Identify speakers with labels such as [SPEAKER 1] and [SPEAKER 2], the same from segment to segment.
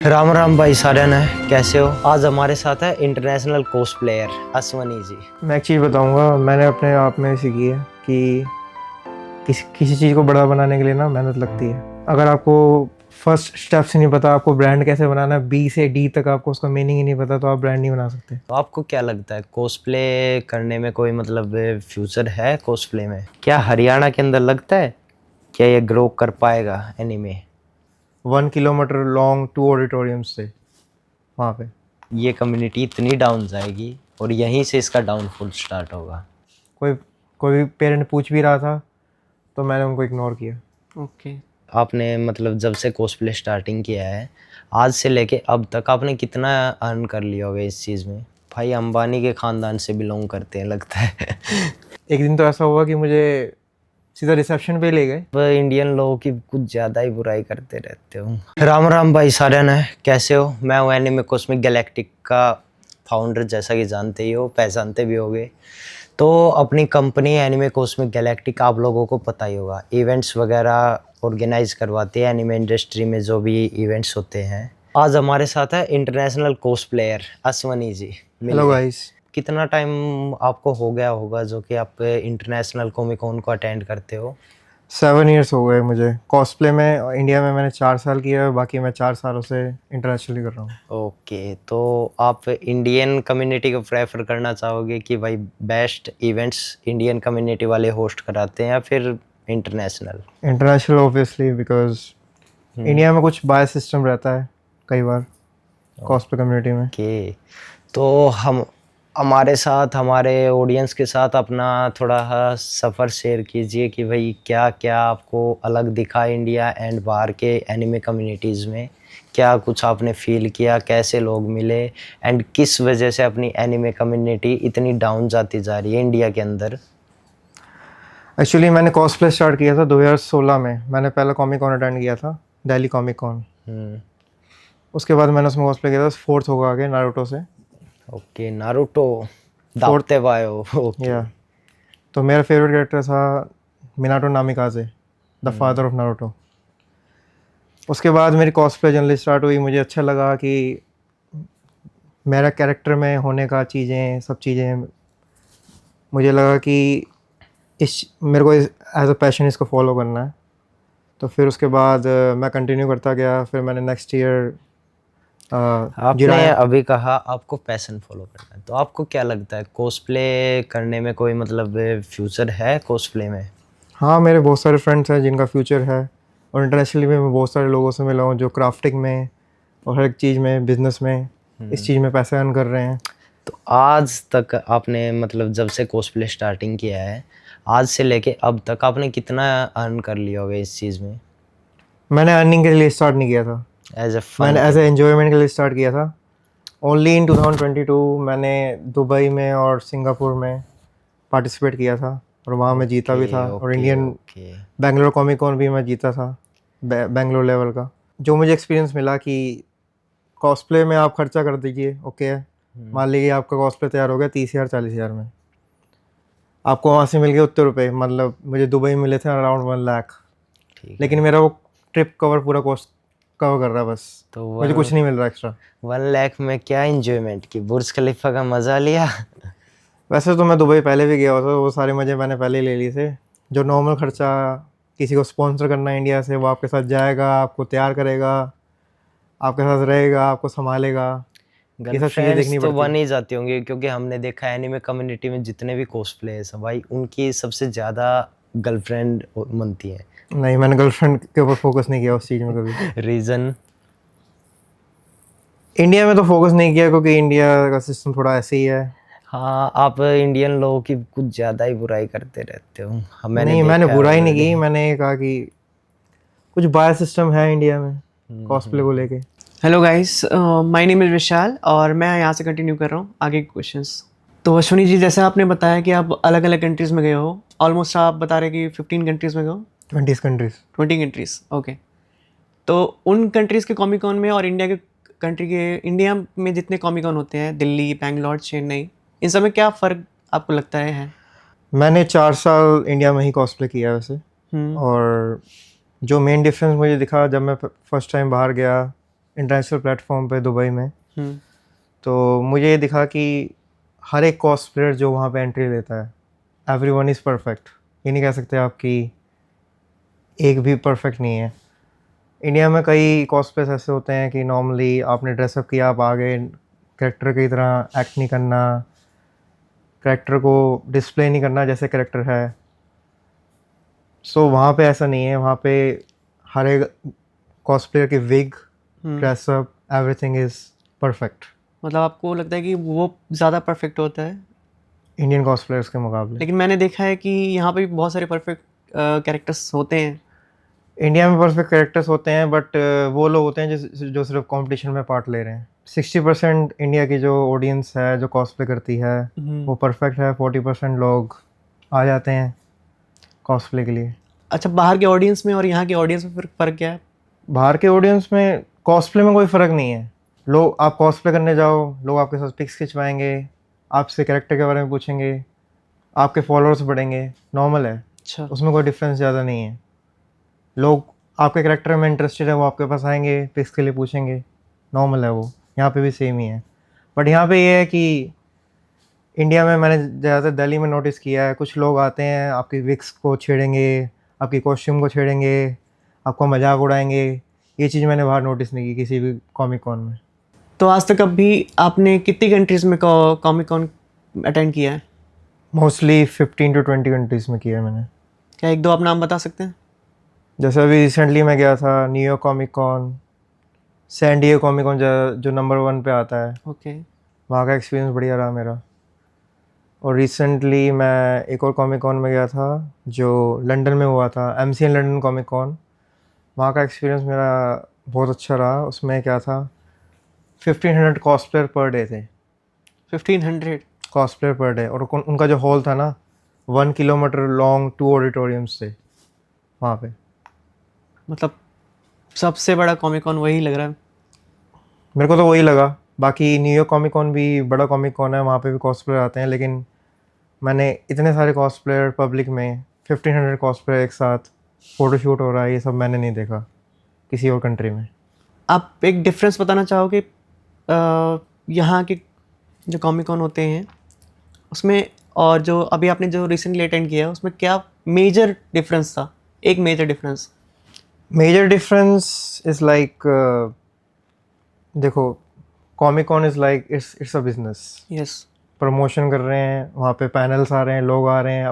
[SPEAKER 1] राम राम भाई सारन है, कैसे हो? आज हमारे साथ है इंटरनेशनल कोस्ट प्लेयर अश्वनी जी।
[SPEAKER 2] मैं एक चीज़ बताऊंगा, मैंने अपने आप में सीखी है कि किसी चीज़ को बड़ा बनाने के लिए ना मेहनत लगती है। अगर आपको फर्स्ट स्टेप से नहीं पता आपको ब्रांड कैसे बनाना है, बी से डी तक आपको उसका मीनिंग ही नहीं पता, तो आप ब्रांड नहीं बना सकते।
[SPEAKER 1] तो आपको क्या लगता है कोस्ट प्ले करने में कोई मतलब फ्यूचर है कोस्ट प्ले में? क्या हरियाणा के अंदर लगता है क्या ये ग्रो कर पाएगा एनीमे?
[SPEAKER 2] 1 किलोमीटर लॉन्ग 2 ऑडिटोरियम्स थे वहाँ पे।
[SPEAKER 1] ये कम्युनिटी इतनी डाउन जाएगी और यहीं से इसका डाउनफॉल स्टार्ट होगा।
[SPEAKER 2] कोई कोई पेरेंट पूछ भी रहा था तो मैंने उनको इग्नोर किया।
[SPEAKER 1] ओके। आपने मतलब जब से कोस्ट प्ले स्टार्टिंग किया है आज से लेके अब तक आपने कितना अर्न कर लिया होगा इस चीज़ में? भाई अंबानी के ख़ानदान से बिलोंग करते हैं लगता है।
[SPEAKER 2] एक दिन तो ऐसा हुआ कि मुझे सीधा रिसेप्शन पे ले गए।
[SPEAKER 1] वह इंडियन लोगों की कुछ ज़्यादा ही बुराई करते रहते हो। राम राम भाई सारन है, कैसे हो? मैं हूँ एनिमे कॉस्मिक गैलेक्टिक का फाउंडर, जैसा कि जानते ही हो, पहचानते भी होगे। तो अपनी कंपनी एनिमे कॉस्मिक गैलेक्टिक आप लोगों को पता ही होगा, इवेंट्स वगैरह ऑर्गेनाइज करवाते हैं एनिमे इंडस्ट्री में जो भी इवेंट्स होते हैं। आज हमारे साथ है international cosplayer Ashwini ji.
[SPEAKER 2] Hello guys.
[SPEAKER 1] कितना टाइम आपको हो गया होगा जो कि आप इंटरनेशनल कॉमिक कॉन को अटेंड करते हो?
[SPEAKER 2] 7 इयर्स हो गए मुझे कॉस्प्ले में। इंडिया में मैंने 4 साल किया है, बाकी मैं 4 सालों से इंटरनेशनली कर रहा हूँ।
[SPEAKER 1] ओके, तो आप इंडियन कम्युनिटी को प्रेफर करना चाहोगे कि भाई बेस्ट इवेंट्स इंडियन कम्युनिटी वाले होस्ट कराते हैं या फिर international?
[SPEAKER 2] International obviously, because India में कुछ बायस सिस्टम रहता है कई बार कॉस्प्ले कम्युनिटी में।
[SPEAKER 1] ओके, तो हम हमारे साथ, हमारे ऑडियंस के साथ अपना थोड़ा सफ़र शेयर कीजिए कि भाई क्या क्या आपको अलग दिखा इंडिया एंड बाहर के एनिमे कम्युनिटीज़ में। क्या कुछ आपने फील किया, कैसे लोग मिले एंड किस वजह से अपनी एनिमे कम्युनिटी इतनी डाउन जाती जा रही है इंडिया के अंदर?
[SPEAKER 2] एक्चुअली मैंने कॉस्प्ले स्टार्ट किया था 2016 में। मैंने पहला कॉमिक कॉन अटेंड किया था, दिल्ली कॉमिक कॉन। उसके बाद मैंने उसमें कॉस्प्ले किया था, फोर्थ होगा आगे नारुतो से।
[SPEAKER 1] ओके, नारुतो दावते वायो। ओके।
[SPEAKER 2] या तो मेरा फेवरेट कैरेक्टर था Minato Namikaze, the father of Naruto. उसके बाद मेरी कॉस्प्ले जर्नी स्टार्ट हुई। मुझे अच्छा लगा कि मेरा कैरेक्टर में होने का चीज़ें, सब चीज़ें, मुझे लगा कि इस मेरे को एज अ पैशन इसको फॉलो करना है। तो फिर उसके बाद मैं कंटिन्यू करता गया। फिर मैंने नेक्स्ट ईयर
[SPEAKER 1] आपने अभी कहा आपको पैशन फॉलो करना है, तो आपको क्या लगता है कॉस्प्ले करने में कोई मतलब फ्यूचर है कॉस्प्ले में?
[SPEAKER 2] हाँ, मेरे बहुत सारे फ्रेंड्स हैं जिनका फ्यूचर है, और इंटरनेशनली में मैं बहुत सारे लोगों से मिला हूँ जो क्राफ्टिंग में और हर एक चीज़ में, बिजनेस में, इस चीज़ में पैसे अर्न कर रहे हैं।
[SPEAKER 1] तो आज तक आपने मतलब जब से कॉस्प्ले स्टार्टिंग किया है आज से लेके अब तक आपने कितना अर्न कर लिया होगा इस चीज़ में?
[SPEAKER 2] मैंने अर्निंग के लिए स्टार्ट नहीं किया था,
[SPEAKER 1] एज ए फन?
[SPEAKER 2] मैंने एज ए एन्जॉयमेंट के लिए स्टार्ट किया था। ओनली इन 2022 मैंने दुबई में और सिंगापुर में पार्टिसिपेट किया था, और वहाँ मैं जीता भी था। और इंडियन बेंगलोर कॉमिक कॉन भी मैं जीता था, बेंगलोर लेवल का। जो मुझे एक्सपीरियंस मिला कि कॉस्प्ले में आप खर्चा कर दीजिए, ओके है, मान लीजिए आपका कॉस्प्ले तैयार हो गया 30,000 40,000 में, आपको वहाँ से मिल गए उतने रुपये। मतलब मुझे दुबई में मिले थे अराउंड 1 लाख, लेकिन मेरा वो ट्रिप कवर पूरा कॉस्ट कवर कर रहा है बस,
[SPEAKER 1] तो
[SPEAKER 2] मुझे कुछ नहीं मिल रहा एक्स्ट्रा।
[SPEAKER 1] 1 लाख में क्या एंजॉयमेंट की? बुर्ज खलीफा का मज़ा लिया?
[SPEAKER 2] वैसे तो मैं दुबई पहले भी गया हुआ था, वो सारे मज़े मैंने पहले ही ले लिए थे। जो नॉर्मल खर्चा किसी को स्पॉन्सर करना है इंडिया से, वो आपके साथ जाएगा, आपको तैयार करेगा, आपके साथ रहेगा, आपको संभालेगा, ये सब चीज़ें देखनी
[SPEAKER 1] तो
[SPEAKER 2] पड़ती
[SPEAKER 1] बन
[SPEAKER 2] है।
[SPEAKER 1] ही जाती होंगी, क्योंकि हमने देखा है एनिमे कम्युनिटी में जितने भी कॉस्प्लेयर्स हैं भाई उनकी सबसे ज़्यादा गर्लफ्रेंड बनती है।
[SPEAKER 2] नहीं, मैंने गर्लफ्रेंड के ऊपर फोकस नहीं किया उस चीज़ में कभी।
[SPEAKER 1] रीज़न?
[SPEAKER 2] इंडिया में तो फोकस नहीं किया क्योंकि इंडिया का सिस्टम थोड़ा ऐसे ही है।
[SPEAKER 1] हाँ, आप इंडियन लोगों की कुछ ज़्यादा ही बुराई करते रहते हो।
[SPEAKER 2] नहीं, मैंने बुराई नहीं की, मैंने ये कहा कि कुछ बायस सिस्टम है इंडिया में कॉस्प्ले को लेके।
[SPEAKER 3] Hello guys, my name is Vishal और मैं यहाँ से कंटिन्यू कर रहा हूँ आगे के क्वेश्चंस। तो अश्विनी जी, जैसा आपने बताया कि आप अलग अलग कंट्रीज़ में गए हो, ऑलमोस्ट आप बता रहे कि 15 कंट्रीज़ में गए हो।
[SPEAKER 2] 20 कंट्रीज़।
[SPEAKER 3] 20 countries, okay. तो उन कंट्रीज़ के कॉमिक कॉन में और इंडिया में जितने कॉमिक कॉन होते हैं, दिल्ली, बेंगलोर, चेन्नई, इन सब में क्या फ़र्क आपको लगता है?
[SPEAKER 2] मैंने 4 साल इंडिया में ही कॉस्प्ले किया वैसे, और जो मेन डिफरेंस मुझे दिखा जब मैं फर्स्ट टाइम बाहर गया इंटरनेशनल प्लेटफॉर्म पे दुबई में।
[SPEAKER 3] हम्म,
[SPEAKER 2] तो मुझे ये दिखा कि हर एक कॉस्प्लेयर जो वहाँ पे एंट्री लेता है, एवरीवन इज़ परफेक्ट। ये नहीं कह सकते आप कि एक भी परफेक्ट नहीं है। इंडिया में कई कॉस्प्लेयर्स ऐसे होते हैं कि नॉर्मली आपने ड्रेसअप किया, आप आ गए, कैरेक्टर की तरह एक्ट नहीं करना, कैरेक्टर को डिस्प्ले नहीं करना जैसे कैरेक्टर है। सो वहाँ पे ऐसा नहीं है, वहाँ पे हर एक कॉस्प्लेयर की wig, dress up, everything is perfect
[SPEAKER 3] मतलब आपको लगता है कि वो ज़्यादा परफेक्ट होता है?
[SPEAKER 2] इंडियन कॉस्प्लेयर्स के मुकाबले।
[SPEAKER 3] लेकिन मैंने देखा है कि यहाँ पे भी बहुत सारे परफेक्ट कैरेक्टर्स होते हैं।
[SPEAKER 2] इंडिया में परफेक्ट कैरेक्टर्स होते हैं, बट वो लोग होते हैं जो सिर्फ कंपटीशन में पार्ट ले रहे हैं। 60% इंडिया की जो ऑडियंस है जो कॉस्प्ले करती है वो परफेक्ट है, 40% लोग आ जाते हैं कॉस्प्ले के लिए।
[SPEAKER 3] अच्छा, बाहर के ऑडियंस में और यहाँ के ऑडियंस में फिर फ़र्क क्या है?
[SPEAKER 2] बाहर के ऑडियंस में कॉस्प्ले में कोई फ़र्क नहीं है। लोग, आप कॉस्प्ले करने जाओ, लोग आपके साथ पिक्स खिंचवाएंगे, आपसे कैरेक्टर के बारे में पूछेंगे, आपके फॉलोअर्स बढ़ेंगे, नॉर्मल है,
[SPEAKER 3] अच्छा,
[SPEAKER 2] उसमें कोई डिफरेंस ज़्यादा नहीं है। लोग आपके कैरेक्टर में इंटरेस्टेड है, वो आपके पास आएंगे, पिक्स के लिए पूछेंगे, नॉर्मल है वो। यहाँ पे भी सेम ही है। बट यहाँ पे ये है कि इंडिया में मैंने ज़्यादातर दिल्ली में नोटिस किया है, कुछ लोग आते हैं, आपकी विक्स को छेड़ेंगे, आपकी कॉस्ट्यूम को छेड़ेंगे, आपका मजाक उड़ाएंगे। ये चीज़ मैंने बाहर नोटिस नहीं की किसी भी कॉमिक कॉन में।
[SPEAKER 3] तो आज तक अभी आपने कितनी कंट्रीज़ में कॉमिक कॉन अटेंड किया है?
[SPEAKER 2] मोस्टली 15 to 20 कंट्रीज़ में किया है मैंने।
[SPEAKER 3] क्या एक दो आप नाम बता सकते हैं?
[SPEAKER 2] जैसे अभी रिसेंटली मैं गया था New York comic con, San Diego comic con जो नंबर 1 पे आता है,
[SPEAKER 3] ओके,
[SPEAKER 2] वहाँ का एक्सपीरियंस बढ़िया रहा मेरा। और रिसेंटली मैं एक और कॉमिक कॉन में गया था जो लंदन में हुआ था, MCN लंदन कॉमिक कॉन। वहाँ का एक्सपीरियंस मेरा बहुत अच्छा रहा। उसमें क्या था, 1500 कॉस्प्लेयर पर डे थे,
[SPEAKER 3] 1500?
[SPEAKER 2] Cosplayer per day. और उनका जो हॉल था ना, 1 किलोमीटर लॉन्ग 2 ऑडिटोरियम्स थे वहाँ पे।
[SPEAKER 3] मतलब सबसे बड़ा कॉमिक कॉन वही लग रहा है।
[SPEAKER 2] मेरे को तो वही लगा। बाकी न्यूयॉर्क कॉमिक कॉन भी बड़ा कॉमिक कॉन है, वहाँ पे भी कॉस्प्लेयर आते हैं, लेकिन मैंने इतने सारे कॉस्प्लेयर पब्लिक में 1500 कॉस्प्लेयर एक साथ फ़ोटोशूट हो रहा है, ये सब मैंने नहीं देखा किसी और कंट्री में।
[SPEAKER 3] आप एक डिफरेंस बताना चाहोगे यहाँ के जो कॉमिक कॉन होते हैं उसमें और जो अभी आपने जो रिसेंटली अटेंड किया है उसमें क्या मेजर डिफरेंस था? एक major difference.
[SPEAKER 2] Major difference is like, देखो, comic con is like it's a business.
[SPEAKER 3] Yes.
[SPEAKER 2] Promotion कर रहे हैं, वहाँ पे पैनल्स आ रहे हैं, लोग आ रहे हैं,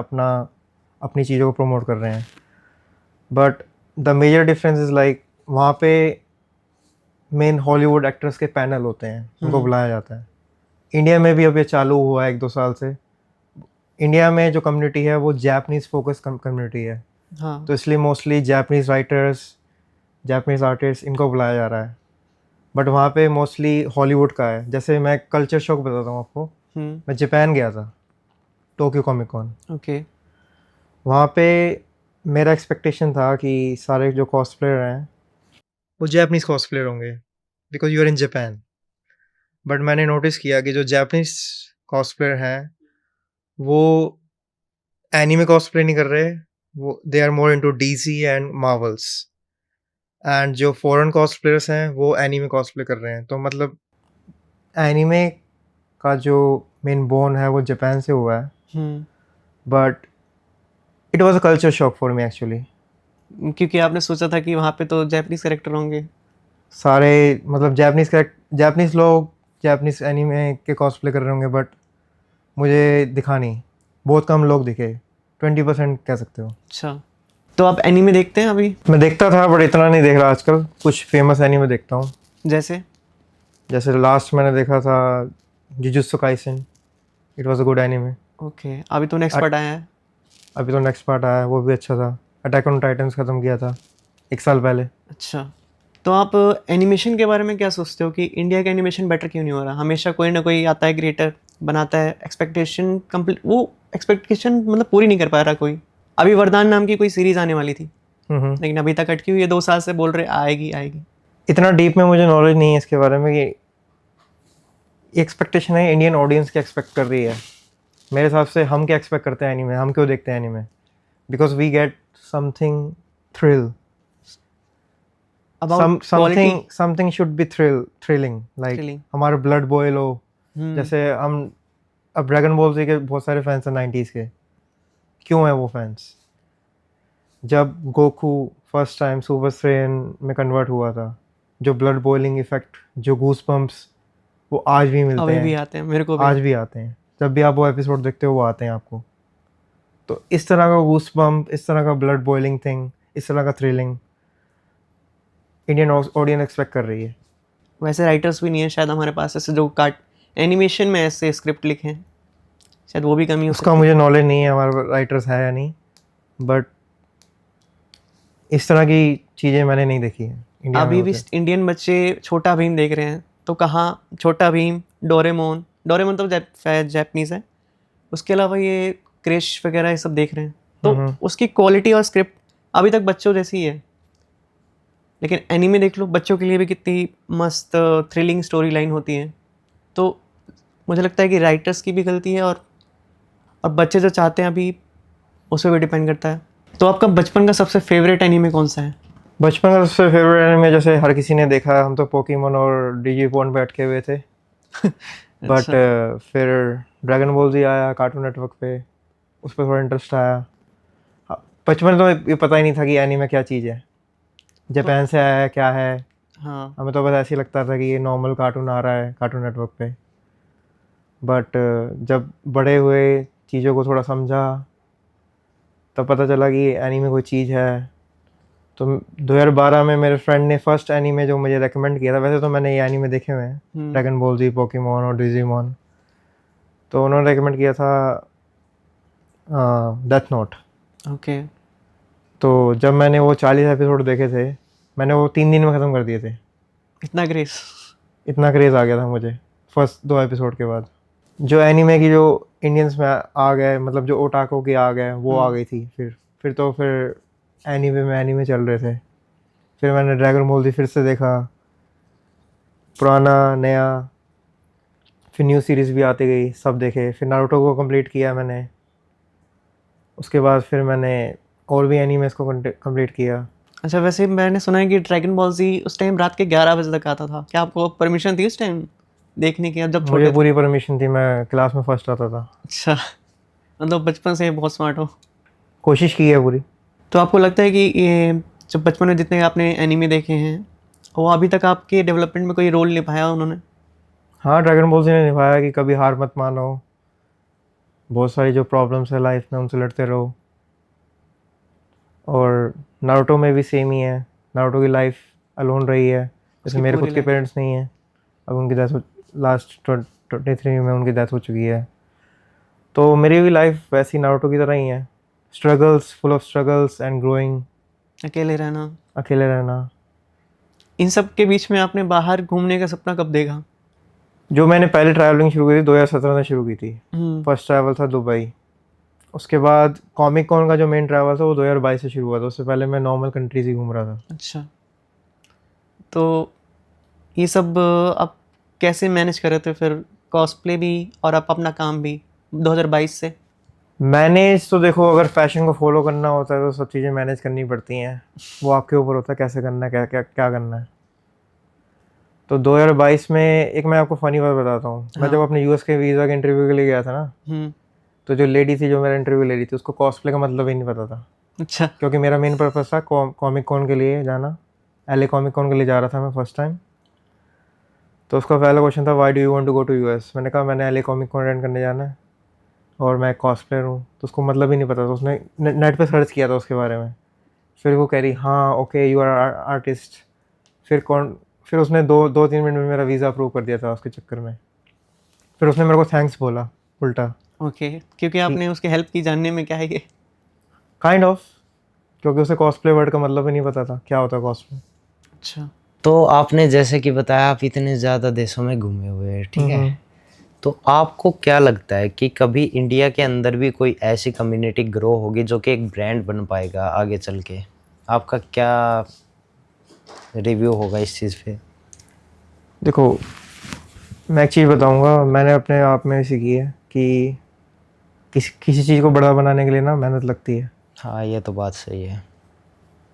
[SPEAKER 2] अपनी चीज़ों को प्रमोट कर रहे हैं। But the major difference is like वहाँ पे मेन हॉलीवुड एक्टर्स के पैनल होते हैं, उनको बुलाया जाता है। इंडिया में भी अब ये चालू हुआ है 1-2 साल से। इंडिया में जो कम्युनिटी है वो जापानीज़ फोकस कम्युनिटी है,
[SPEAKER 3] हाँ।
[SPEAKER 2] तो इसलिए mostly Japanese writers, Japanese artist, इनको बुलाया जा रहा है। बट वहाँ पे मोस्टली हॉलीवुड का है। जैसे मैं कल्चर शॉक बताता हूँ आपको। मैं जापान गया था, टोक्यो कॉमिक कॉन।
[SPEAKER 3] ओके।
[SPEAKER 2] वहाँ पे मेरा एक्सपेक्टेशन था कि सारे जो कॉस्प्लेयर हैं वो जापानीज़ कॉस्प्लेयर होंगे, because you are in Japan. But मैंने नोटिस किया कि जो जापानीज़ कॉस्प्लेयर हैं वो एनीमे कॉस्प्ले नहीं कर रहे, वो they are more into DC and Marvels. And जो फॉरेन कॉस्प्लेयर्स हैं वो एनीमे कॉस्प्ले कर रहे हैं। तो मतलब एनीमे का जो मेन बोन है वो जापान से हुआ है। But it was a culture shock for me actually.
[SPEAKER 3] क्योंकि आपने सोचा था कि वहाँ पे तो जापानीज कैरेक्टर होंगे।
[SPEAKER 2] सारे मतलब जापानीज़ लोग जापानीज़ एनीमे के कॉस्प्ले कर रहे होंगे, बट मुझे दिखा नहीं, बहुत कम लोग दिखे, 20% कह सकते हो।
[SPEAKER 3] अच्छा, तो आप एनीमे देखते हैं अभी?
[SPEAKER 2] मैं देखता था बट इतना नहीं देख रहा आजकल। कुछ फेमस एनीमे देखता हूँ। जैसे लास्ट मैंने देखा था jujutsu Kaisen, it was a good anime.
[SPEAKER 3] Okay, अभी तो नेक्स्ट पार्ट आया है।
[SPEAKER 2] अभी तो नेक्स्ट पार्ट आया है, वो भी अच्छा था। अटैक ऑन टाइटन्स ख़त्म किया था 1 साल पहले।
[SPEAKER 3] अच्छा, तो आप एनिमेशन के बारे में क्या सोचते हो कि इंडिया का एनिमेशन बेटर क्यों नहीं हो रहा? हमेशा कोई ना कोई आता है क्रिएटर, बनाता है, एक्सपेक्टेशन कंप्लीट, वो एक्सपेक्टेशन मतलब पूरी नहीं कर पा रहा कोई। अभी वरदान नाम की कोई सीरीज़ आने वाली थी, लेकिन अभी तक अटकी हुई है। 2 साल से बोल रहे आएगी आएगी।
[SPEAKER 2] इतना डीप में मुझे नॉलेज नहीं है इसके बारे में कि एक्सपेक्टेशन है इंडियन ऑडियंस क्या एक्सपेक्ट कर रही है। मेरे हिसाब से हम क्या एक्सपेक्ट करते हैं एनीमे, हम क्यों देखते हैं anime, because we get something thrill.
[SPEAKER 3] About quality
[SPEAKER 2] something should be thrilling, like
[SPEAKER 3] Thrilling.
[SPEAKER 2] हमारा ब्लड बॉयल हो। जैसे हम अब ड्रैगन बॉल जी के बहुत सारे फैंस हैं 90s के। क्यों है वो फैंस? जब Goku first time super Saiyan में कन्वर्ट हुआ था, जो ब्लड बॉइलिंग इफेक्ट, जो गूस बम्प्स, वो आज भी मिलते
[SPEAKER 3] अभी
[SPEAKER 2] हैं।
[SPEAKER 3] भी आते हैं मेरे को भी।
[SPEAKER 2] आज भी आते हैं, जब भी आप वो एपिसोड देखते हो वो आते हैं आपको। तो इस तरह का गूस बम्प, इस तरह का ब्लड बॉइलिंग थिंग, इस तरह का थ्रिलिंग इंडियन ऑडियंस एक्सपेक्ट कर रही है।
[SPEAKER 3] वैसे राइटर्स भी नहीं है शायद हमारे पास ऐसे जो कार्ट एनिमेशन में ऐसे स्क्रिप्ट लिखे हैं, शायद वो भी कमी हो
[SPEAKER 2] उसका
[SPEAKER 3] सकती
[SPEAKER 2] मुझे नॉलेज नहीं है, हमारे राइटर्स है या नहीं, बट इस तरह की चीज़ें मैंने नहीं देखी है
[SPEAKER 3] है।
[SPEAKER 2] इंडिया में
[SPEAKER 3] अभी भी
[SPEAKER 2] होते।
[SPEAKER 3] इंडियन बच्चे छोटा भीम देख रहे हैं तो कहाँ छोटा भीम, डोरेमोन, डोरेमोन तो जापानीज़ है, उसके अलावा ये क्रिश वगैरह ये सब देख रहे हैं तो उसकी क्वालिटी और स्क्रिप्ट अभी तक बच्चों जैसी ही है। लेकिन एनीमे देख लो, बच्चों के लिए भी कितनी मस्त थ्रिलिंग स्टोरी लाइन होती है। तो मुझे लगता है कि राइटर्स की भी गलती है और बच्चे जो चाहते हैं अभी उस पर भी डिपेंड करता है। तो आपका बचपन का सबसे फेवरेट एनीमे कौन सा है?
[SPEAKER 2] बचपन का सबसे फेवरेट एनिमे जैसे हर किसी ने देखा है, हम तो पोकेमोन और डिजिमॉन पे अटके हुए थे। बट फिर ड्रैगन बॉल जी आया कार्टून नेटवर्क पे, उस पर थोड़ा इंटरेस्ट आया। बचपन में तो ये पता ही नहीं था कि एनिमे क्या चीज़ है, जापान से आया है क्या है।
[SPEAKER 3] हाँ,
[SPEAKER 2] हमें तो बस ऐसे ही लगता था कि ये नॉर्मल कार्टून आ रहा है कार्टून नेटवर्क पे। बट जब बड़े हुए, चीज़ों को थोड़ा समझा, तब पता चला कि एनीमे कोई चीज़ है। तो 2012 में मेरे फ्रेंड ने फर्स्ट एनीमे जो मुझे रेकमेंड किया था, वैसे तो मैंने ये एनीमे देखे हुए हैं ड्रैगन बॉल जी, पोकेमोन और डिजिमॉन, तो उन्होंने रेकमेंड किया था डेथ नोट।
[SPEAKER 3] ओके।
[SPEAKER 2] तो जब मैंने वो 40 एपिसोड देखे थे, मैंने वो 3 दिन में ख़त्म कर दिए थे।
[SPEAKER 3] इतना ग्रेस।
[SPEAKER 2] इतना क्रेज़ आ गया था मुझे फर्स्ट 2 एपिसोड के बाद। जो एनीमे की जो इंडियंस में आ गए, मतलब जो ओटाको के आ गए, वो आ गई थी। फिर एनीमे में एनीमे चल रहे थे। फिर मैंने ड्रैगन बॉल जी फिर से देखा, पुराना नया, फिर न्यू सीरीज़ भी आती गई, सब देखे। फिर नारुतो को कंप्लीट किया मैंने। उसके बाद फिर मैंने और भी एनीमेस को कंप्लीट किया।
[SPEAKER 3] अच्छा, वैसे मैंने सुना है कि ड्रैगन बॉल जी उस टाइम रात के 11 बजे तक आता था, क्या आपको परमिशन थी उस टाइम देखने की, जब छोटे
[SPEAKER 2] मुझे
[SPEAKER 3] थे?
[SPEAKER 2] पूरी परमिशन थी, मैं क्लास में फर्स्ट आता था।
[SPEAKER 3] अच्छा, मतलब बचपन से बहुत स्मार्ट हो।
[SPEAKER 2] कोशिश की है पूरी।
[SPEAKER 3] तो आपको लगता है कि ये जब बचपन में जितने आपने एनीमे देखे हैं वो अभी तक आपके डेवलपमेंट में कोई रोल निभाया उन्होंने?
[SPEAKER 2] हाँ, ड्रैगन बॉल जी ने निभाया कि कभी हार मत मानो, बहुत सारी जो प्रॉब्लम्स है लाइफ में उनसे लड़ते रहो। और नारुतो में भी सेम ही है, नारुतो की लाइफ अलोन रही है। जैसे
[SPEAKER 3] उसकी
[SPEAKER 2] मेरे
[SPEAKER 3] पूरी
[SPEAKER 2] खुद के
[SPEAKER 3] life।
[SPEAKER 2] पेरेंट्स नहीं हैं, अब उनकी डेथ लास्ट 23 में उनकी डेथ हो चुकी है। तो मेरी भी लाइफ वैसी नारुतो की तरह ही है, struggles, full of struggles and growing,
[SPEAKER 3] अकेले रहना।
[SPEAKER 2] अकेले रहना।
[SPEAKER 3] इन सब के बीच में आपने बाहर घूमने का सपना कब देखा?
[SPEAKER 2] जो मैंने पहले ट्रैवलिंग शुरू की थी 2017 में शुरू की थी।
[SPEAKER 3] हम्म।
[SPEAKER 2] फर्स्ट ट्रैवल था दुबई। उसके बाद कॉमिक कॉन का जो मेन ट्रैवल था वो 2022 से शुरू हुआ था। उससे पहले मैं नॉर्मल कंट्रीज ही घूम रहा था।
[SPEAKER 3] अच्छा, तो ये सब आप कैसे मैनेज कर रहे थे फिर, कॉस्प्ले भी और आप अपना काम भी 2022 से?
[SPEAKER 2] मैनेज तो देखो, अगर फैशन को फॉलो करना होता है तो सब चीज़ें मैनेज करनी पड़ती हैं, वो आपके ऊपर होता है कैसे करना है, क्या क्या क्या करना है। तो 2022 में एक मैं आपको फ़नी बात बताता हूँ। मैं जब अपने यूएस के वीज़ा के इंटरव्यू के लिए गया था ना, तो जो लेडी थी जो मेरा इंटरव्यू ले रही थी, उसको कॉस्प्ले का मतलब ही नहीं पता था।
[SPEAKER 3] अच्छा।
[SPEAKER 2] क्योंकि मेरा मेन पर्पस था कॉमिक कॉन के लिए जाना। LA कॉमिक कॉन के लिए जा रहा था मैं फर्स्ट टाइम। तो उसका पहला क्वेश्चन था, why do you want to go to US. मैंने कहा मैंने LA कॉमिक कॉन अटेंड करने जाना है और मैं कॉस्प्लेयर हूँ। तो उसको मतलब ही नहीं पता था। उसने नेट पे सर्च किया था उसके बारे में। फिर वो कह रही हाँ ओके यू आर आर्टिस्ट। फिर उसने 2-3 मिनट में मेरा वीज़ा अप्रूव कर दिया था उसके चक्कर में। फिर उसने मेरे को थैंक्स बोला उल्टा।
[SPEAKER 3] ओके, क्योंकि आपने उसकी हेल्प की जानने में, क्या है ये?
[SPEAKER 2] काइंड ऑफ, क्योंकि उसे कॉस्प्ले वर्ड का मतलब ही नहीं पता था क्या होता है कॉस्प्ले।
[SPEAKER 3] अच्छा।
[SPEAKER 1] तो आपने जैसे कि बताया आप इतने ज़्यादा देशों में घूमे हुए हैं, ठीक है, तो आपको क्या लगता है कि कभी इंडिया के अंदर भी कोई ऐसी कम्युनिटी ग्रो होगी जो कि एक ब्रांड बन पाएगा आगे चल के? आपका क्या रिव्यू होगा इस चीज़ पे?
[SPEAKER 2] देखो, मैं एक चीज़ बताऊंगा, मैंने अपने आप में सीखी है कि किसी चीज़ को बड़ा बनाने के लिए ना मेहनत लगती है।
[SPEAKER 1] हाँ, ये तो बात सही है।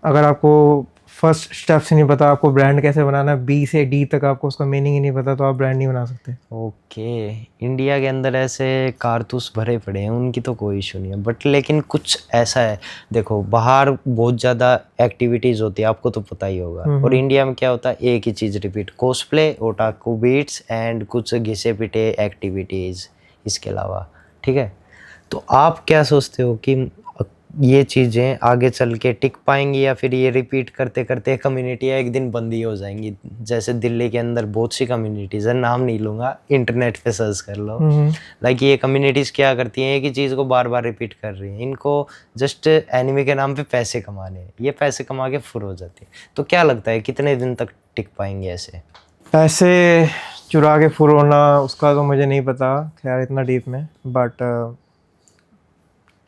[SPEAKER 2] अगर आपको फर्स्ट स्टेप से नहीं पता आपको ब्रांड कैसे बनाना, बी से डी तक आपको उसका मीनिंग ही नहीं पता, तो आप ब्रांड नहीं बना सकते।
[SPEAKER 1] ओके, इंडिया के अंदर ऐसे कारतूस भरे पड़े हैं, उनकी तो कोई इशू नहीं है, बट लेकिन कुछ ऐसा है, देखो बाहर बहुत ज़्यादा एक्टिविटीज़ होती है, आपको तो पता ही होगा, और इंडिया में क्या होता है, एक ही चीज़ repeat, cosplay, otaku beats and कुछ घिसे पिटे एक्टिविटीज़, इसके अलावा, ठीक है। तो आप क्या सोचते हो कि ये चीज़ें आगे चल के टिक पाएंगी, या फिर ये रिपीट करते करते कम्युनिटियाँ एक दिन बंद ही हो जाएंगी? जैसे दिल्ली के अंदर बहुत सी कम्युनिटीज़ है, नाम नहीं लूँगा, इंटरनेट पे सर्च कर लो, लाइक ये कम्युनिटीज़ क्या करती हैं, एक ही चीज़ को बार बार रिपीट कर रही हैं, इनको जस्ट एनिमे के नाम पे पैसे कमाने हैं, ये पैसे कमा के फुर हो जाती है। तो क्या लगता है कितने दिन तक टिक पाएंगे ऐसे?
[SPEAKER 2] पैसे चुरा के फुर होना उसका तो मुझे नहीं पता खैर इतना डीप में, बट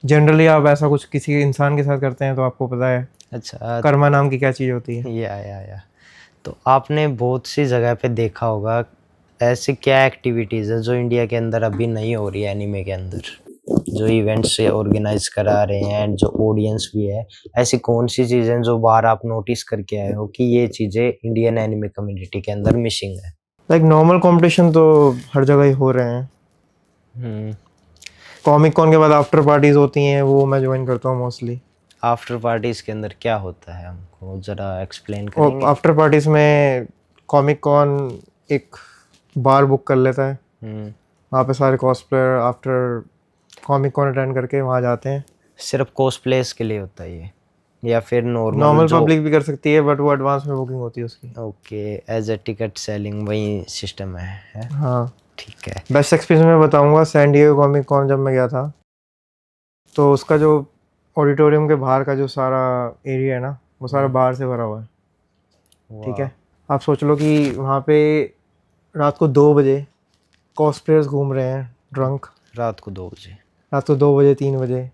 [SPEAKER 2] जनरली आप ऐसा कुछ किसी इंसान के साथ करते हैं तो आपको पता है
[SPEAKER 1] अच्छा,
[SPEAKER 2] कर्मा नाम की क्या चीज़ होती है।
[SPEAKER 1] या तो आपने बहुत सी जगह पे देखा होगा, ऐसी क्या एक्टिविटीज़ है जो इंडिया के अंदर अभी नहीं हो रही है एनीमे के अंदर, जो इवेंट्स से ऑर्गेनाइज करा रहे हैं एंड जो ऑडियंस भी है, ऐसी कौन सी चीज़ें जो बाहर आप नोटिस करके आए हो कि ये चीज़ें इंडियन एनीमे कम्युनिटी के अंदर मिसिंग है?
[SPEAKER 2] लाइक नॉर्मल कंपटीशन तो हर जगह ही हो रहे हैं। कॉमिक कॉन के बाद आफ्टर पार्टीज होती हैं, वो मैं ज्वाइन करता हूँ मोस्टली।
[SPEAKER 1] आफ्टर पार्टीज के अंदर क्या होता है, हमको ज़रा एक्सप्लेन
[SPEAKER 2] और
[SPEAKER 1] करेंगे?
[SPEAKER 2] आफ्टर पार्टीज में कॉमिक कॉन एक बार बुक कर लेता है, वहाँ पे सारे cosplayer after comic cone attend करके वहाँ जाते हैं।
[SPEAKER 1] सिर्फ कॉस्प्लेस के लिए होता है ये, या फिर
[SPEAKER 2] नॉर्मल पब्लिक भी कर सकती है, बट वो एडवांस में बुकिंग होती है उसकी।
[SPEAKER 1] Okay, as a ticket selling वही सिस्टम है?
[SPEAKER 2] हाँ,
[SPEAKER 1] ठीक है।
[SPEAKER 2] बेस्ट एक्सपीरियंस मैं बताऊंगा सैन डिएगो कॉमिक कॉन जब मैं गया था, तो उसका जो ऑडिटोरियम के बाहर का जो सारा एरिया है ना, वो सारा बाहर से भरा हुआ है। ठीक है, आप सोच लो कि वहाँ पे रात को 2 बजे कॉस्प्लेयर्स घूम रहे हैं ड्रंक,
[SPEAKER 1] रात को 2 बजे?
[SPEAKER 2] रात को 2 बजे 3 बजे,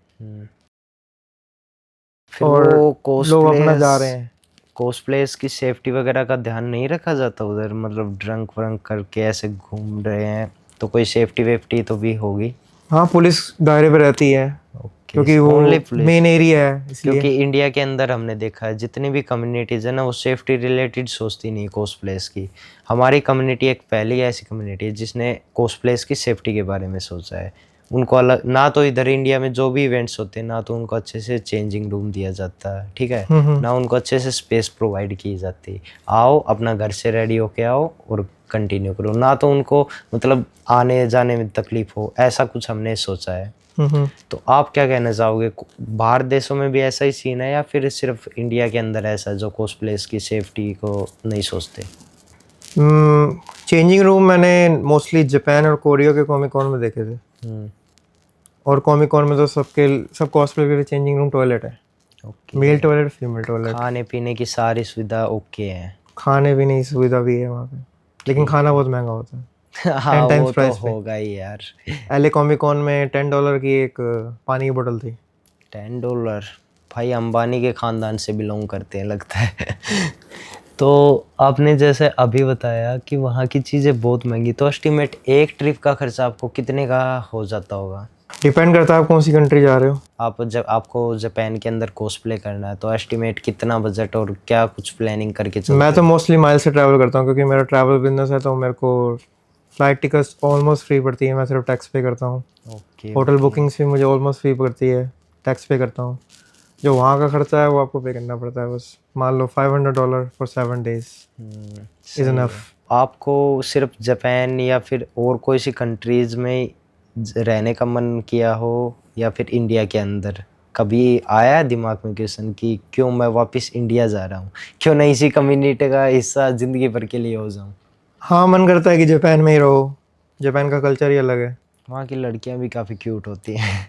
[SPEAKER 1] फिर
[SPEAKER 2] और
[SPEAKER 1] वो
[SPEAKER 2] लोग अपना जा रहे हैं।
[SPEAKER 1] कॉस्प्लेस की सेफ्टी वगैरह का ध्यान नहीं रखा जाता उधर? मतलब ड्रंक व्रंक करके ऐसे घूम रहे हैं तो कोई सेफ्टी वेफ्टी तो भी होगी?
[SPEAKER 2] हाँ, पुलिस दायरे पे रहती है, क्योंकि वो मेन एरिया है इसलिए।
[SPEAKER 1] क्योंकि इंडिया के अंदर हमने देखा है जितनी भी कम्युनिटीज़ है ना, वो सेफ्टी रिलेटेड सोचती नहीं कॉस्प्लेस की। हमारी कम्युनिटी एक पहली ऐसी कम्युनिटी है जिसने कॉस्प्लेस की सेफ्टी के बारे में सोचा है। उनको अलग, ना तो इधर इंडिया में जो भी इवेंट्स होते हैं, ना तो उनको अच्छे से चेंजिंग रूम दिया जाता है, ठीक है, ना उनको अच्छे से स्पेस प्रोवाइड की जाती। आओ अपना घर से रेडी होके आओ और कंटिन्यू करो, ना तो उनको मतलब आने जाने में तकलीफ हो, ऐसा कुछ हमने सोचा है। तो आप क्या कहना चाहोगे, बाहर देशों में भी ऐसा ही सीन है या फिर सिर्फ इंडिया के अंदर ऐसा है जो कॉस्प्लेस की सेफ्टी को नहीं सोचते?
[SPEAKER 2] चेंजिंग रूम मैंने मोस्टली जापान और कोरिया के कॉमिक कॉन में देखे थे, और कॉमिक कॉन में तो सब कॉस्प्ले के लिए चेंजिंग रूम टॉयलेट है। मेल टॉयलेट, फीमेल टॉयलेट,
[SPEAKER 1] खाने पीने की सारी सुविधा ओके है?
[SPEAKER 2] खाने पीने की सुविधा भी है वहाँ पे, लेकिन खाना बहुत महंगा होता है।
[SPEAKER 1] हाँ,
[SPEAKER 2] 10 times
[SPEAKER 1] वो तो
[SPEAKER 2] price पे।
[SPEAKER 1] होगा ही यार।
[SPEAKER 2] LA कॉमिक कॉन में $10 की एक पानी की बोतल थी।
[SPEAKER 1] $10? भाई अंबानी के ख़ानदान से बिलोंग करते हैं लगता है। तो आपने जैसे अभी बताया कि वहाँ की चीज़ें बहुत महंगी, तो एस्टिमेट एक ट्रिप का खर्चा आपको कितने का हो जाता होगा?
[SPEAKER 2] डिपेंड करता है आप कौन सी कंट्री जा रहे हो।
[SPEAKER 1] आप जब आपको जापान के अंदर कॉस्प्ले करना है तो एस्टिमेट कितना बजट और क्या कुछ प्लानिंग करके चलते
[SPEAKER 2] मैं तो मोस्टली माइल से ट्रैवल करता हूँ, क्योंकि मेरा ट्रैवल बिजनेस है, तो मेरे को फ्लाइट टिकट्स ऑलमोस्ट फ्री पड़ती है, मैं सिर्फ टैक्स पे करता हूँ।
[SPEAKER 1] ओके,
[SPEAKER 2] होटल बुकिंग्स भी मुझे ऑलमोस्ट फ्री पड़ती है, टैक्स पे करता हूँ। जो वहाँ का खर्चा है वो आपको पे करना पड़ता है, बस मान लो $500 फॉर 7 days इज इनफ।
[SPEAKER 1] आपको सिर्फ जापान या फिर और कोई सी कंट्रीज़ में रहने का मन किया हो, या फिर इंडिया के अंदर कभी आया है दिमाग में क्वेश्चन कि क्यों मैं वापस इंडिया जा रहा हूँ, क्यों नहीं इसी कम्युनिटी का हिस्सा ज़िंदगी भर के लिए हो जाऊँ?
[SPEAKER 2] हाँ, मन करता है कि जापान में ही रहो, जापान का कल्चर ही अलग है।
[SPEAKER 1] वहाँ की लड़कियाँ भी काफ़ी क्यूट होती हैं।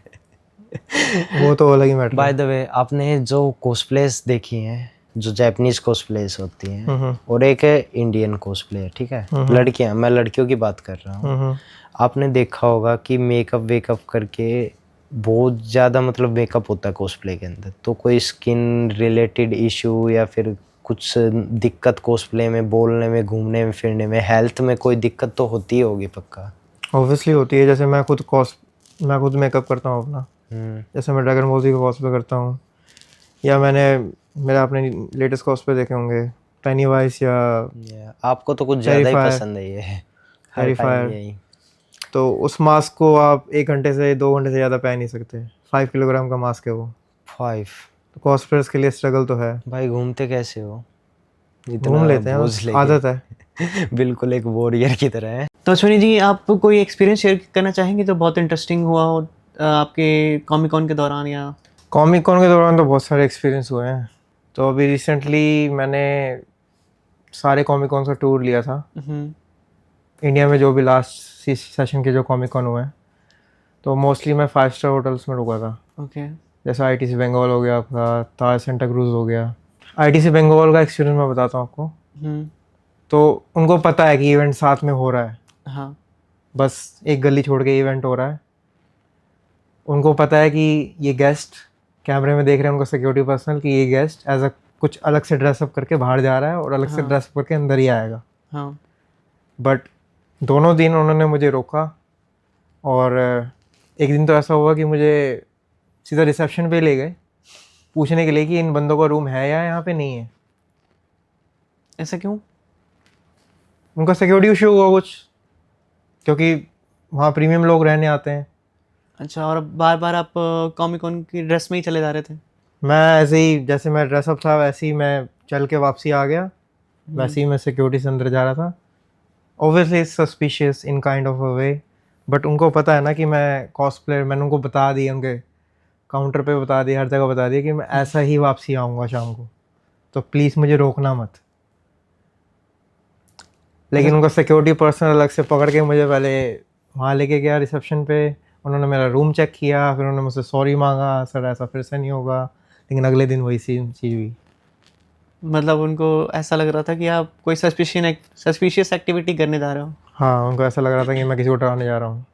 [SPEAKER 2] वो तो अलग ही मैटर।
[SPEAKER 1] बाय द वे, आपने जो कॉस्प्लेस देखी हैं, जो जापानीज कॉस्प्लेस होती हैं और एक है इंडियन कॉस्प्ले, ठीक है, लड़कियां, मैं लड़कियों की बात कर रहा हूँ। आपने देखा होगा कि मेकअप वेकअप करके बहुत ज़्यादा मतलब मेकअप होता है कॉस्प्ले के अंदर, तो कोई स्किन रिलेटेड इशू या फिर कुछ दिक्कत कॉस्प्ले में, बोलने में, घूमने में, फिरने में, हेल्थ में कोई दिक्कत तो होती होगी पक्का?
[SPEAKER 2] ऑब्वियसली होती है। जैसे मैं खुद मेकअप करता हूँ अपना, जैसे मैं ड्रैगन बॉल जी का कॉस्प्ले करता हूँ, या मैंने मेरा आपने लेटेस्ट कॉस्प्ले देखे होंगे, पेनीवाइज या
[SPEAKER 1] आपको तो कुछ ज़्यादा ही
[SPEAKER 2] Terrifier.
[SPEAKER 1] पसंद है ये, हर टाइम
[SPEAKER 2] Terrifier.
[SPEAKER 1] यही।
[SPEAKER 2] तो उस मास्क को आप 1 घंटे से 2 घंटे से ज़्यादा पहन नहीं सकते। 5 किलोग्राम का मास्क है वो।
[SPEAKER 1] 5
[SPEAKER 2] तो कॉस्प्लेयर्स के लिए स्ट्रगल तो है।
[SPEAKER 1] भाई घूमते कैसे हो इतना
[SPEAKER 2] घूम लेते हैं,
[SPEAKER 1] बोझ
[SPEAKER 2] बस
[SPEAKER 1] लेके?
[SPEAKER 2] आदत है।
[SPEAKER 1] बिल्कुल एक वॉरियर की तरह है।
[SPEAKER 3] तो अश्विनी जी, आप कोई एक्सपीरियंस शेयर करना चाहेंगे जो बहुत इंटरेस्टिंग हुआ हो आपके कॉमिक कॉन के दौरान या?
[SPEAKER 2] कॉमिक कॉन के दौरान तो बहुत सारे एक्सपीरियंस हुए हैं। तो अभी रिसेंटली मैंने सारे कॉमिक कॉन का टूर लिया था इंडिया में, जो भी लास्ट सेशन के जो कॉमिक कॉन हुए हैं। तो मोस्टली मैं 5 स्टार होटल्स में रुका था।
[SPEAKER 3] ओके।
[SPEAKER 2] जैसे आईटीसी बंगाल हो गया, आपका ताज सेंटा क्रूज हो गया। आईटीसी बंगाल का एक्सपीरियंस मैं बताता हूँ आपको। तो उनको पता है कि इवेंट साथ में हो रहा है,
[SPEAKER 3] हाँ।
[SPEAKER 2] बस एक गली छोड़ के इवेंट हो रहा है। उनको पता है कि ये गेस्ट कैमरे में देख रहे हैं, उनको सिक्योरिटी पर्सनल, कि ये गेस्ट एज अ कुछ अलग से ड्रेसअप करके बाहर जा रहा है और अलग से
[SPEAKER 3] हाँ।
[SPEAKER 2] ड्रेसअप करके अंदर ही आएगा।
[SPEAKER 3] हाँ।
[SPEAKER 2] बट दोनों दिन उन्होंने मुझे रोका, और एक दिन तो ऐसा हुआ कि मुझे सीधा रिसेप्शन पे ले गए पूछने के लिए कि इन बंदों का रूम है या यहाँ पे नहीं है।
[SPEAKER 3] ऐसा क्यों?
[SPEAKER 2] उनका सिक्योरिटी इशू हुआ कुछ, क्योंकि वहाँ प्रीमियम लोग रहने आते हैं।
[SPEAKER 3] अच्छा, और बार बार आप कॉमिक कॉन की ड्रेस में ही चले जा रहे थे?
[SPEAKER 2] मैं ऐसे ही, जैसे मैं ड्रेसअप था वैसे ही मैं चल के वापसी आ गया, वैसे ही मैं सिक्योरिटी से अंदर जा रहा था। Obviously suspicious in kind of a way, but उनको पता है ना कि मैं कॉस्प्लेयर, मैंने उनको बता दिया, उनके काउंटर पे बता दिया, हर जगह बता दिया कि मैं ऐसा ही वापसी आऊँगा शाम को, तो प्लीज़ मुझे रोकना मत। लेकिन उनका सिक्योरिटी पर्सन अलग से पकड़ के मुझे पहले वहाँ लेके गया रिसेप्शन पे। उन्होंने मेरा रूम चेक किया, फिर उन्होंने मुझसे सॉरी मांगा, सर ऐसा फिर से नहीं होगा। लेकिन अगले दिन वही सेम चीज़ हुई।
[SPEAKER 3] मतलब उनको ऐसा लग रहा था कि आप कोई सस्पिशियस एक्टिविटी करने जा रहे हो?
[SPEAKER 2] हाँ, उनको ऐसा लग रहा था कि मैं किसी को डराने जा रहा हूँ।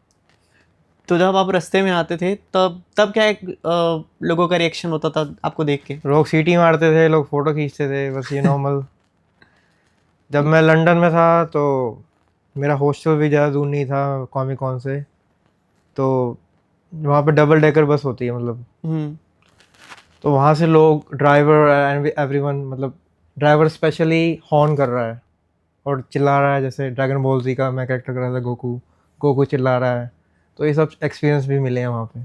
[SPEAKER 3] तो जब आप रास्ते में आते थे तब क्या लोगों का रिएक्शन होता था आपको देख के?
[SPEAKER 2] लोग सीटी मारते थे, लोग फ़ोटो खींचते थे, बस ये नॉर्मल। जब मैं लंदन में था तो मेरा हॉस्टल भी ज़्यादा दूर नहीं था कॉमिक कॉन से, तो वहाँ पे डबल डेकर बस होती है मतलब। तो वहाँ से लोग, ड्राइवर एंड एवरीवन, मतलब ड्राइवर स्पेशली हॉर्न कर रहा है और चिल्ला रहा है, जैसे ड्रैगन बॉल जी का मैं कैरेक्टर कर रहा था, गोकू चिल्ला रहा है। तो ये सब एक्सपीरियंस भी मिले हैं वहाँ पे।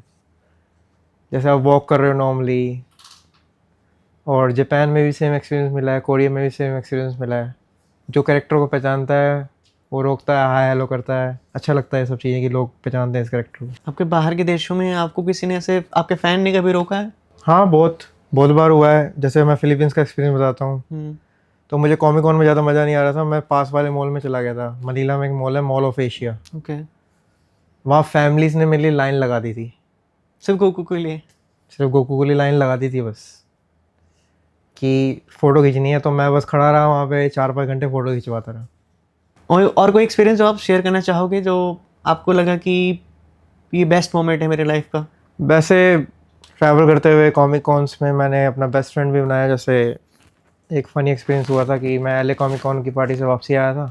[SPEAKER 2] जैसे आप वॉक कर रहे हो नॉर्मली, और जापान में भी सेम एक्सपीरियंस मिला है, कोरिया में भी सेम एक्सपीरियंस मिला है। जो कैरेक्टर को पहचानता है वो रोकता है, हाय हेलो करता है। अच्छा लगता है ये सब चीज़ें कि लोग पहचानते हैं इस कैरेक्टर को।
[SPEAKER 3] आपके बाहर के देशों में आपको किसी ने ऐसे, आपके फ़ैन ने कभी रोका है?
[SPEAKER 2] हाँ, बहुत बार हुआ है। जैसे मैं फिलीपींस का एक्सपीरियंस बताता हूँ। तो मुझे कॉमिक कॉन में ज़्यादा मज़ा नहीं आ रहा था, मैं पास वाले मॉल में चला गया था। मनीला में एक मॉल है, मॉल ऑफ एशिया।
[SPEAKER 3] ओके।
[SPEAKER 2] वहाँ फैमिलीज़ ने मेरे लिए लाइन लगा दी थी,
[SPEAKER 3] सिर्फ गोकू के लिए?
[SPEAKER 2] सिर्फ गोकू के लिए लाइन लगा दी थी बस, कि फ़ोटो खींचनी है। तो मैं बस खड़ा रहा वहाँ पे 4-5 घंटे, फ़ोटो खिंचवाता रहा।
[SPEAKER 3] और कोई एक्सपीरियंस जो आप शेयर करना चाहोगे जो आपको लगा कि ये बेस्ट मोमेंट है मेरे लाइफ का?
[SPEAKER 2] वैसे ट्रैवल करते हुए कॉमिक कॉन्स में मैंने अपना बेस्ट फ्रेंड भी बनाया। जैसे एक फ़नी एक्सपीरियंस हुआ था कि मैं एलए कॉमिक कॉन की पार्टी से वापसी आया था।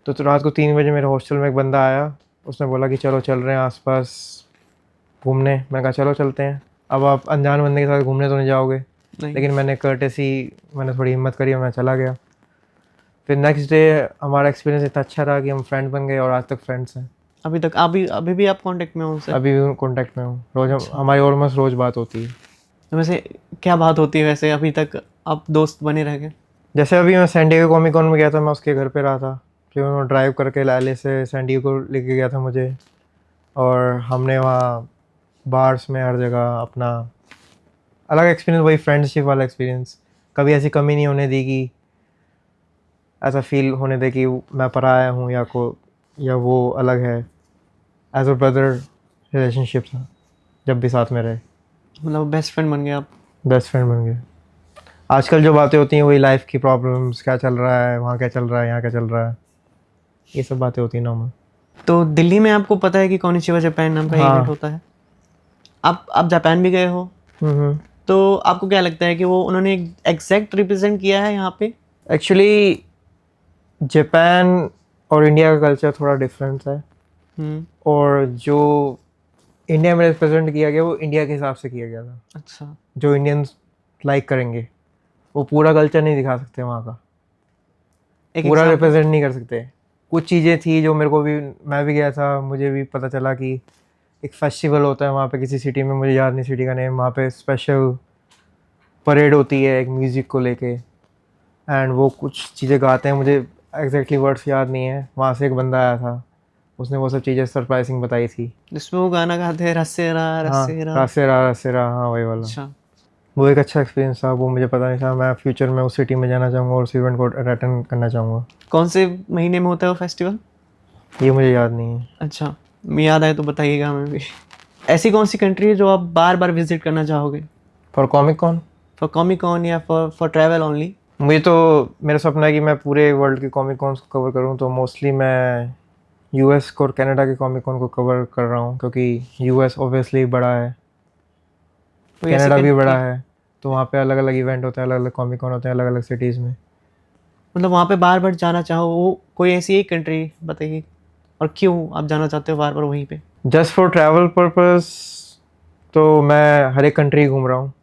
[SPEAKER 2] तो रात को 3 बजे मेरे हॉस्टल में एक बंदा आया, उसने बोला कि चलो चल रहे हैं आसपास घूमने। मैंने कहा चलो चलते हैं। अब आप अनजान बंदे के साथ घूमने तो नहीं जाओगे, लेकिन मैंने मैंने थोड़ी हिम्मत करी और मैं चला गया। फिर नेक्स्ट डे हमारा एक्सपीरियंस इतना अच्छा रहा कि हम फ्रेंड बन गए और आज तक फ्रेंड्स हैं।
[SPEAKER 3] अभी तक अभी भी आप कांटेक्ट में हो उनसे?
[SPEAKER 2] अभी भी कॉन्टैक्ट में हूँ, रोज़ हमारी ऑलमोस्ट रोज़ बात होती है।
[SPEAKER 3] तो वैसे क्या बात होती है वैसे, अभी तक आप दोस्त बने रह गए?
[SPEAKER 2] जैसे अभी मैं सैन डिएगो कॉमिक कॉन में गया था, मैं उसके घर पे रहा था। फिर उन्होंने ड्राइव करके लाले से सैन डिएगो लेके गया था मुझे, और हमने वहाँ बार्स में हर जगह अपना अलग एक्सपीरियंस, वही फ्रेंडशिप वाला एक्सपीरियंस। कभी ऐसी कमी नहीं होने दी कि ऐसा फील होने दे कि मैं पराया हूँ या वो अलग है। एज अ ब्रदर रिलेशनशिप था जब भी साथ में रहे।
[SPEAKER 3] मतलब बेस्ट फ्रेंड बन गए आप?
[SPEAKER 2] बेस्ट फ्रेंड बन गए। आजकल जो बातें होती हैं वही लाइफ की प्रॉब्लम्स, क्या चल रहा है वहाँ, क्या चल रहा है यहाँ, क्या चल रहा है, ये सब बातें होती हैं नॉर्मल।
[SPEAKER 3] तो दिल्ली में आपको पता है कि कोनिचिवा जापान नाम का इवेंट होता है? आप जापान भी गए हो, तो आपको क्या लगता है कि वो उन्होंने एग्जैक्ट रिप्रेजेंट किया है यहाँ पे?
[SPEAKER 2] एक्चुअली जापान और इंडिया का कल्चर थोड़ा डिफरेंस है, और जो इंडिया में रिप्रेजेंट किया गया वो इंडिया के हिसाब से किया गया था।
[SPEAKER 3] अच्छा।
[SPEAKER 2] जो इंडियंस लाइक करेंगे। वो पूरा कल्चर नहीं दिखा सकते वहाँ का,
[SPEAKER 3] एक
[SPEAKER 2] पूरा
[SPEAKER 3] example-
[SPEAKER 2] रिप्रेजेंट नहीं कर सकते। कुछ चीज़ें थी जो मेरे को भी, मैं भी गया था, मुझे भी पता चला कि एक फेस्टिवल होता है वहाँ पे किसी सिटी में, मुझे याद नहीं सिटी का नेम, वहाँ पे स्पेशल परेड होती है एक म्यूज़िक को लेके, एंड वो कुछ चीज़ें गाते हैं, मुझे एग्जैक्टली वर्ड्स याद नहीं है। वहाँ से एक बंदा आया था, उसने वो सब चीज़ें सरप्राइजिंग बताई थी।
[SPEAKER 3] जिसमें वो गाना गाते हैं रसेरा
[SPEAKER 2] हाँ,
[SPEAKER 3] रसेरा।
[SPEAKER 2] रासेरा, हाँ वही वाला।
[SPEAKER 3] अच्छा,
[SPEAKER 2] वो एक अच्छा एक्सपीरियंस था, वो मुझे पता नहीं था। मैं फ्यूचर में उस सिटी में जाना चाहूँगा और उस इवेंट को अटेंड करना चाहूँगा।
[SPEAKER 3] कौन से महीने में होता है वो फेस्टिवल?
[SPEAKER 2] ये मुझे याद नहीं है।
[SPEAKER 3] अच्छा, मैं याद आए तो बताइएगा हमें भी। ऐसी कौन सी कंट्री है जो आप बार बार विजिट करना चाहोगे?
[SPEAKER 2] For comic con
[SPEAKER 3] for comic con या फॉर ट्रैवल ओनली?
[SPEAKER 2] मुझे तो, मेरा सपना है कि मैं पूरे वर्ल्ड के कॉमिक कॉन्स को कवर करूँ, तो मोस्टली मैं यूएस और कनाडा के कॉमिक कॉन को कवर कर रहा हूँ, क्योंकि यूएस ऑब्वियसली बड़ा है, कनाडा भी बड़ा है, तो वहाँ पे अलग अलग इवेंट होते हैं, अलग अलग कॉमिक कॉन होते हैं अलग अलग सिटीज़ में।
[SPEAKER 3] मतलब वहाँ पे बार बार जाना चाहो, वो कोई ऐसी एक कंट्री बताइए, और क्यों आप जाना चाहते हो बार बार वहीं पे?
[SPEAKER 2] जस्ट फॉर ट्रैवल पर्पस तो मैं हर एक कंट्री घूम रहा हूँ।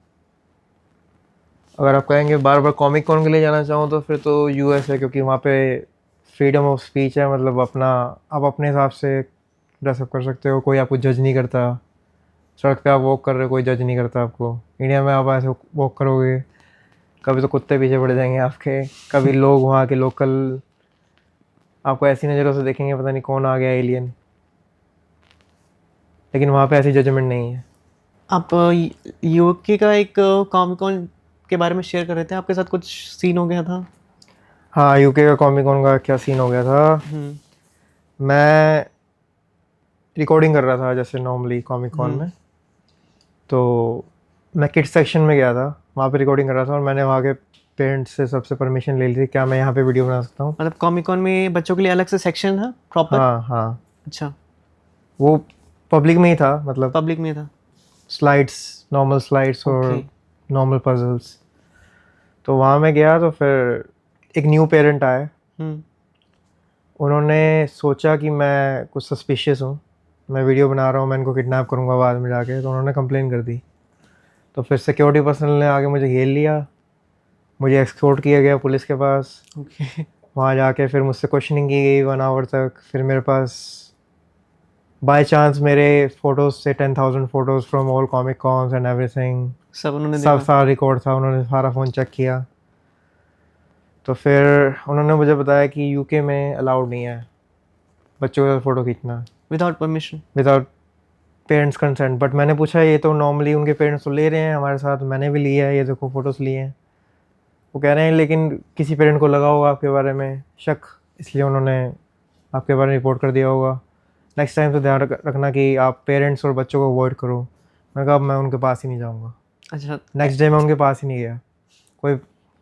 [SPEAKER 2] अगर आप कहेंगे बार बार कॉमिक कॉन के लिए जाना चाहूँ तो फिर तो यूएस है, क्योंकि वहाँ पे फ्रीडम ऑफ स्पीच है, मतलब अपना, आप अपने हिसाब से ड्रेसअप कर सकते हो, कोई आपको जज नहीं करता। सड़क पे आप वॉक कर रहे हो, कोई जज नहीं करता आपको। इंडिया में आप ऐसे वॉक करोगे, कभी तो कुत्ते पीछे पड़ जाएंगे आपके, कभी लोग वहाँ के लोकल आपको ऐसी नज़रों से देखेंगे, पता नहीं कौन आ गया एलियन। लेकिन वहाँ पे ऐसी जजमेंट नहीं है।
[SPEAKER 3] आप यूके का एक कॉमिक कॉन के बारे में शेयर कर रहे थे, आपके साथ कुछ सीन हो गया था?
[SPEAKER 2] हाँ, यूके का कॉमिक कॉन का क्या सीन हो गया था, मैं रिकॉर्डिंग कर रहा था जैसे नॉर्मली कॉमिक कॉन में, तो मैं किड्स सेक्शन में गया था, वहाँ पे रिकॉर्डिंग कर रहा था, और मैंने वहाँ के पेरेंट्स से सबसे परमिशन ले ली थी, क्या मैं यहाँ पे वीडियो बना सकता हूँ।
[SPEAKER 3] मतलब कॉमिक कॉन में बच्चों के लिए अलग से सेक्शन था प्रॉपर?
[SPEAKER 2] हाँ हाँ,
[SPEAKER 3] अच्छा,
[SPEAKER 2] वो पब्लिक में ही था, मतलब
[SPEAKER 3] पब्लिक में था।
[SPEAKER 2] स्लाइड्स, नॉर्मल स्लाइड्स और
[SPEAKER 3] Okay.
[SPEAKER 2] Normal puzzles. तो वहाँ मैं गया तो फिर एक न्यू पेरेंट आए, उन्होंने सोचा कि मैं कुछ सस्पिशियस हूँ, मैं वीडियो बना रहा हूँ, मैं इनको किडनैप करूँगा बाद में जाके, तो उन्होंने कंप्लेन कर दी। तो फिर सिक्योरिटी पर्सनल ने आके मुझे घेर लिया, मुझे एक्सकोर्ट किया गया पुलिस के पास।
[SPEAKER 3] ओके।
[SPEAKER 2] वहाँ जाके फिर मुझसे क्वेश्चनिंग की गई 1 आवर तक। फिर मेरे पास बाय चांस मेरे फ़ोटोज़ से 10,000 photos from all comic cons and everything,
[SPEAKER 3] सब उन्होंने
[SPEAKER 2] सब
[SPEAKER 3] देखा?
[SPEAKER 2] सारा रिकॉर्ड था, उन्होंने सारा फ़ोन चेक किया। तो फिर उन्होंने मुझे बताया कि यूके में अलाउड नहीं है बच्चों के साथ फ़ोटो खींचना
[SPEAKER 3] without permission?
[SPEAKER 2] Without parents consent. But मैंने पूछा, ये तो नॉर्मली उनके पेरेंट्स तो ले रहे हैं हमारे साथ, मैंने भी लिया है, ये देखो फ़ोटोज़ लिए हैं। वो कह रहे हैं लेकिन किसी पेरेंट को लगा होगा आपके बारे में शक, इसलिए उन्होंने आपके बारे में रिपोर्ट कर दिया होगा। नेक्स्ट टाइम से ध्यान रखना कि आप पेरेंट्स और बच्चों को अवॉइड करो। मैंने कहा अब मैं उनके पास ही नहीं जाऊँगा।
[SPEAKER 3] अच्छा,
[SPEAKER 2] नेक्स्ट डे मैं उनके पास ही नहीं गया।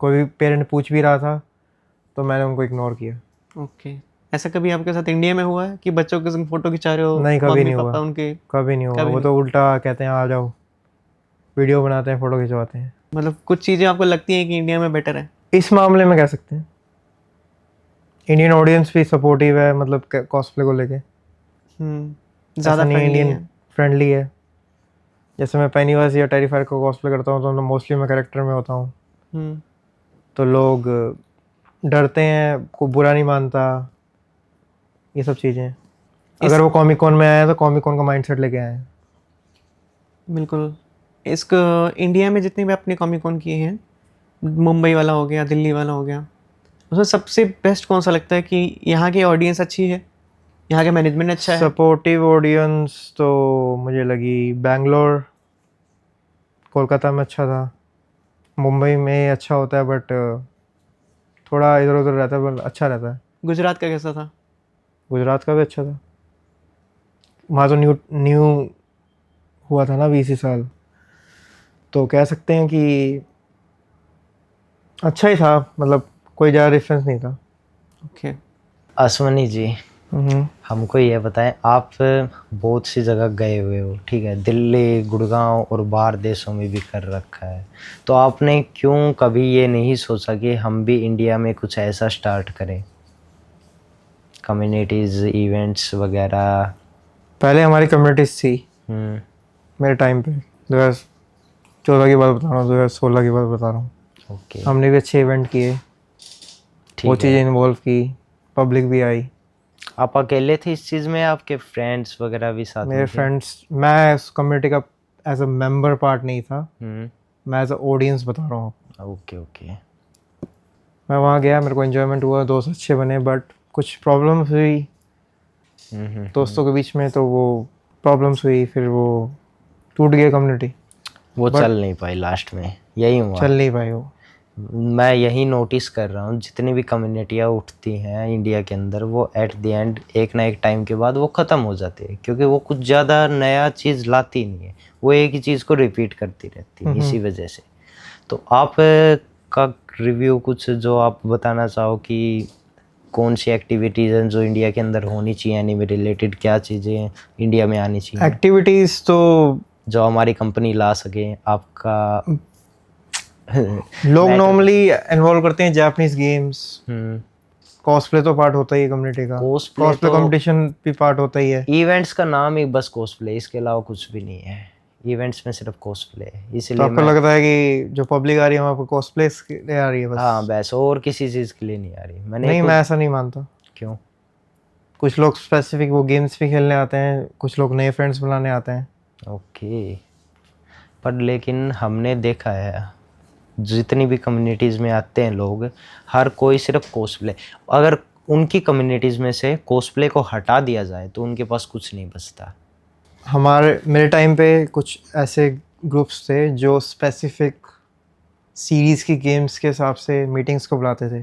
[SPEAKER 2] कोई भी पेरेंट पूछ भी रहा था तो मैंने उनको इग्नोर किया।
[SPEAKER 3] ओके। ऐसा कभी आपके साथ इंडिया में हुआ है कि बच्चों के संग फोटो खिंचा रहे हो?
[SPEAKER 2] नहीं, कभी
[SPEAKER 3] मम्मी
[SPEAKER 2] नहीं
[SPEAKER 3] पापा
[SPEAKER 2] हुआ,
[SPEAKER 3] उनके?
[SPEAKER 2] कभी नहीं हुआ।
[SPEAKER 3] कभी
[SPEAKER 2] वो
[SPEAKER 3] नहीं।
[SPEAKER 2] तो उल्टा कहते हैं आ जाओ, वीडियो बनाते हैं, फ़ोटो खिंचवाते हैं।
[SPEAKER 3] मतलब कुछ चीज़ें आपको लगती हैं कि इंडिया में बेटर है?
[SPEAKER 2] इस मामले में कह सकते हैं इंडियन ऑडियंस भी सपोर्टिव है, मतलब कॉस्प्ले को लेके।
[SPEAKER 3] ज़्यादा
[SPEAKER 2] नहीं,
[SPEAKER 3] फ्रेंडली
[SPEAKER 2] इंडियन
[SPEAKER 3] है?
[SPEAKER 2] फ्रेंडली है। जैसे मैं पेनीवाइज या टेरिफायर को कॉस्प्ले करता हूँ तो मोस्टली मैं कैरेक्टर में होता हूँ, तो लोग डरते हैं, को बुरा नहीं मानता, ये सब चीज़ें। अगर वो कॉमिक कॉन में आए तो कॉमिक कॉन का माइंडसेट लेके आए हैं।
[SPEAKER 3] बिल्कुल। इसको इंडिया में जितने भी आपने कॉमिक कॉन किए हैं, मुंबई वाला हो गया, दिल्ली वाला हो गया, उसमें सबसे बेस्ट कौन सा लगता है कि यहाँ की ऑडियंस अच्छी है, यहाँ का मैनेजमेंट अच्छा है?
[SPEAKER 2] सपोर्टिव ऑडियंस तो मुझे लगी बेंगलोर, कोलकाता में अच्छा था, मुंबई में अच्छा होता है बट थोड़ा इधर उधर रहता है, पर अच्छा रहता है।
[SPEAKER 3] गुजरात का कैसा था?
[SPEAKER 2] गुजरात का भी अच्छा था, वहाँ तो न्यू हुआ था ना 20 साल, तो कह सकते हैं कि अच्छा ही था, मतलब कोई ज़्यादा डिफरेंस नहीं था।
[SPEAKER 3] ओके।
[SPEAKER 1] अश्वनी जी, हमको ये बताएं, आप बहुत सी जगह गए हुए हो, ठीक है, दिल्ली, गुड़गांव और बाहर देशों में भी कर रखा है, तो आपने क्यों कभी ये नहीं सोचा कि हम भी इंडिया में कुछ ऐसा स्टार्ट करें, कम्युनिटीज़ इवेंट्स वगैरह?
[SPEAKER 2] पहले हमारी कम्युनिटीज़ थी
[SPEAKER 1] हम्म,
[SPEAKER 2] मेरे टाइम पे, 2014 की बात बता रहा हूँ, 2016 की बात बता रहा हूँ।
[SPEAKER 1] ओके
[SPEAKER 2] हमने भी अच्छे इवेंट किए, वो
[SPEAKER 1] ठीक है।
[SPEAKER 2] चीज़ें इन्वॉल्व की, पब्लिक भी आई,
[SPEAKER 1] आप अकेले थे इस चीज़ में, आपके फ्रेंड्स वगैरह भी साथ
[SPEAKER 2] मेरे
[SPEAKER 1] में थे?
[SPEAKER 2] फ्रेंड्स। मैं इस कम्युनिटी का एज अ मेंबर पार्ट नहीं था, मैं एज अ ऑडियंस बता रहा हूँ।
[SPEAKER 1] Okay okay.
[SPEAKER 2] मैं वहाँ गया, मेरे को एंजॉयमेंट हुआ, दोस्त अच्छे बने, बट कुछ प्रॉब्लम्स हुई दोस्तों के बीच में, तो वो प्रॉब्लम्स हुई, फिर वो टूट गई कम्युनिटी,
[SPEAKER 1] वो
[SPEAKER 2] But-
[SPEAKER 1] चल नहीं पाई लास्ट में, यही हुआ।
[SPEAKER 2] चल नहीं पाई वो।
[SPEAKER 1] मैं यही नोटिस कर रहा हूँ, जितनी भी कम्युनिटियाँ उठती हैं इंडिया के अंदर, वो एट द एंड एक ना एक टाइम के बाद वो ख़त्म हो जाती है, क्योंकि वो कुछ ज़्यादा नया चीज़ लाती नहीं है, वो एक ही चीज़ को रिपीट करती रहती है, इसी वजह से। तो आप का रिव्यू कुछ जो आप बताना चाहो कि कौन सी एक्टिविटीज़ हैं जो इंडिया के अंदर होनी चाहिए एनीमे रिलेटेड, क्या चीज़ें इंडिया में आनी चाहिए
[SPEAKER 2] एक्टिविटीज़ तो
[SPEAKER 1] जो हमारी कंपनी ला सके आपका?
[SPEAKER 2] लोग नॉर्मली इन्वॉल्व करते हैं जापानीज गेम्स,
[SPEAKER 1] हम्म,
[SPEAKER 2] कॉस्प्ले तो पार्ट होता ही है कम्युनिटी का,
[SPEAKER 1] Cosplay
[SPEAKER 2] कॉस्प्ले
[SPEAKER 1] तो-
[SPEAKER 2] कंपटीशन भी पार्ट होता ही है।
[SPEAKER 1] इवेंट्स का नाम ही बस कॉस्प्ले, इसके अलावा कुछ भी नहीं है, इवेंट्स में सिर्फ कॉस्प्ले है,
[SPEAKER 2] तो
[SPEAKER 1] इसलिए
[SPEAKER 2] आपको
[SPEAKER 1] मैं
[SPEAKER 2] लगता है कि जो पब्लिक आ रही है वहाँ पर कॉस्प्ले के लिए आ रही है बस?
[SPEAKER 1] हाँ बस, और किसी चीज़ के लिए नहीं आ रही। मैंने
[SPEAKER 2] नहीं,
[SPEAKER 1] खुद-
[SPEAKER 2] मैं ऐसा नहीं मानता।
[SPEAKER 1] क्यों?
[SPEAKER 2] कुछ लोग स्पेसिफिक वो गेम्स भी खेलने आते हैं, कुछ लोग नए फ्रेंड्स बनाने आते हैं।
[SPEAKER 1] ओके, पर लेकिन हमने देखा है जितनी भी कम्युनिटीज़ में आते हैं लोग, हर कोई सिर्फ कॉस्प्ले, अगर उनकी कम्युनिटीज़ में से कॉस्प्ले को हटा दिया जाए तो उनके पास कुछ नहीं बचता।
[SPEAKER 2] मेरे टाइम पे कुछ ऐसे ग्रुप्स थे जो स्पेसिफिक सीरीज़ की गेम्स के हिसाब से मीटिंग्स को बुलाते थे,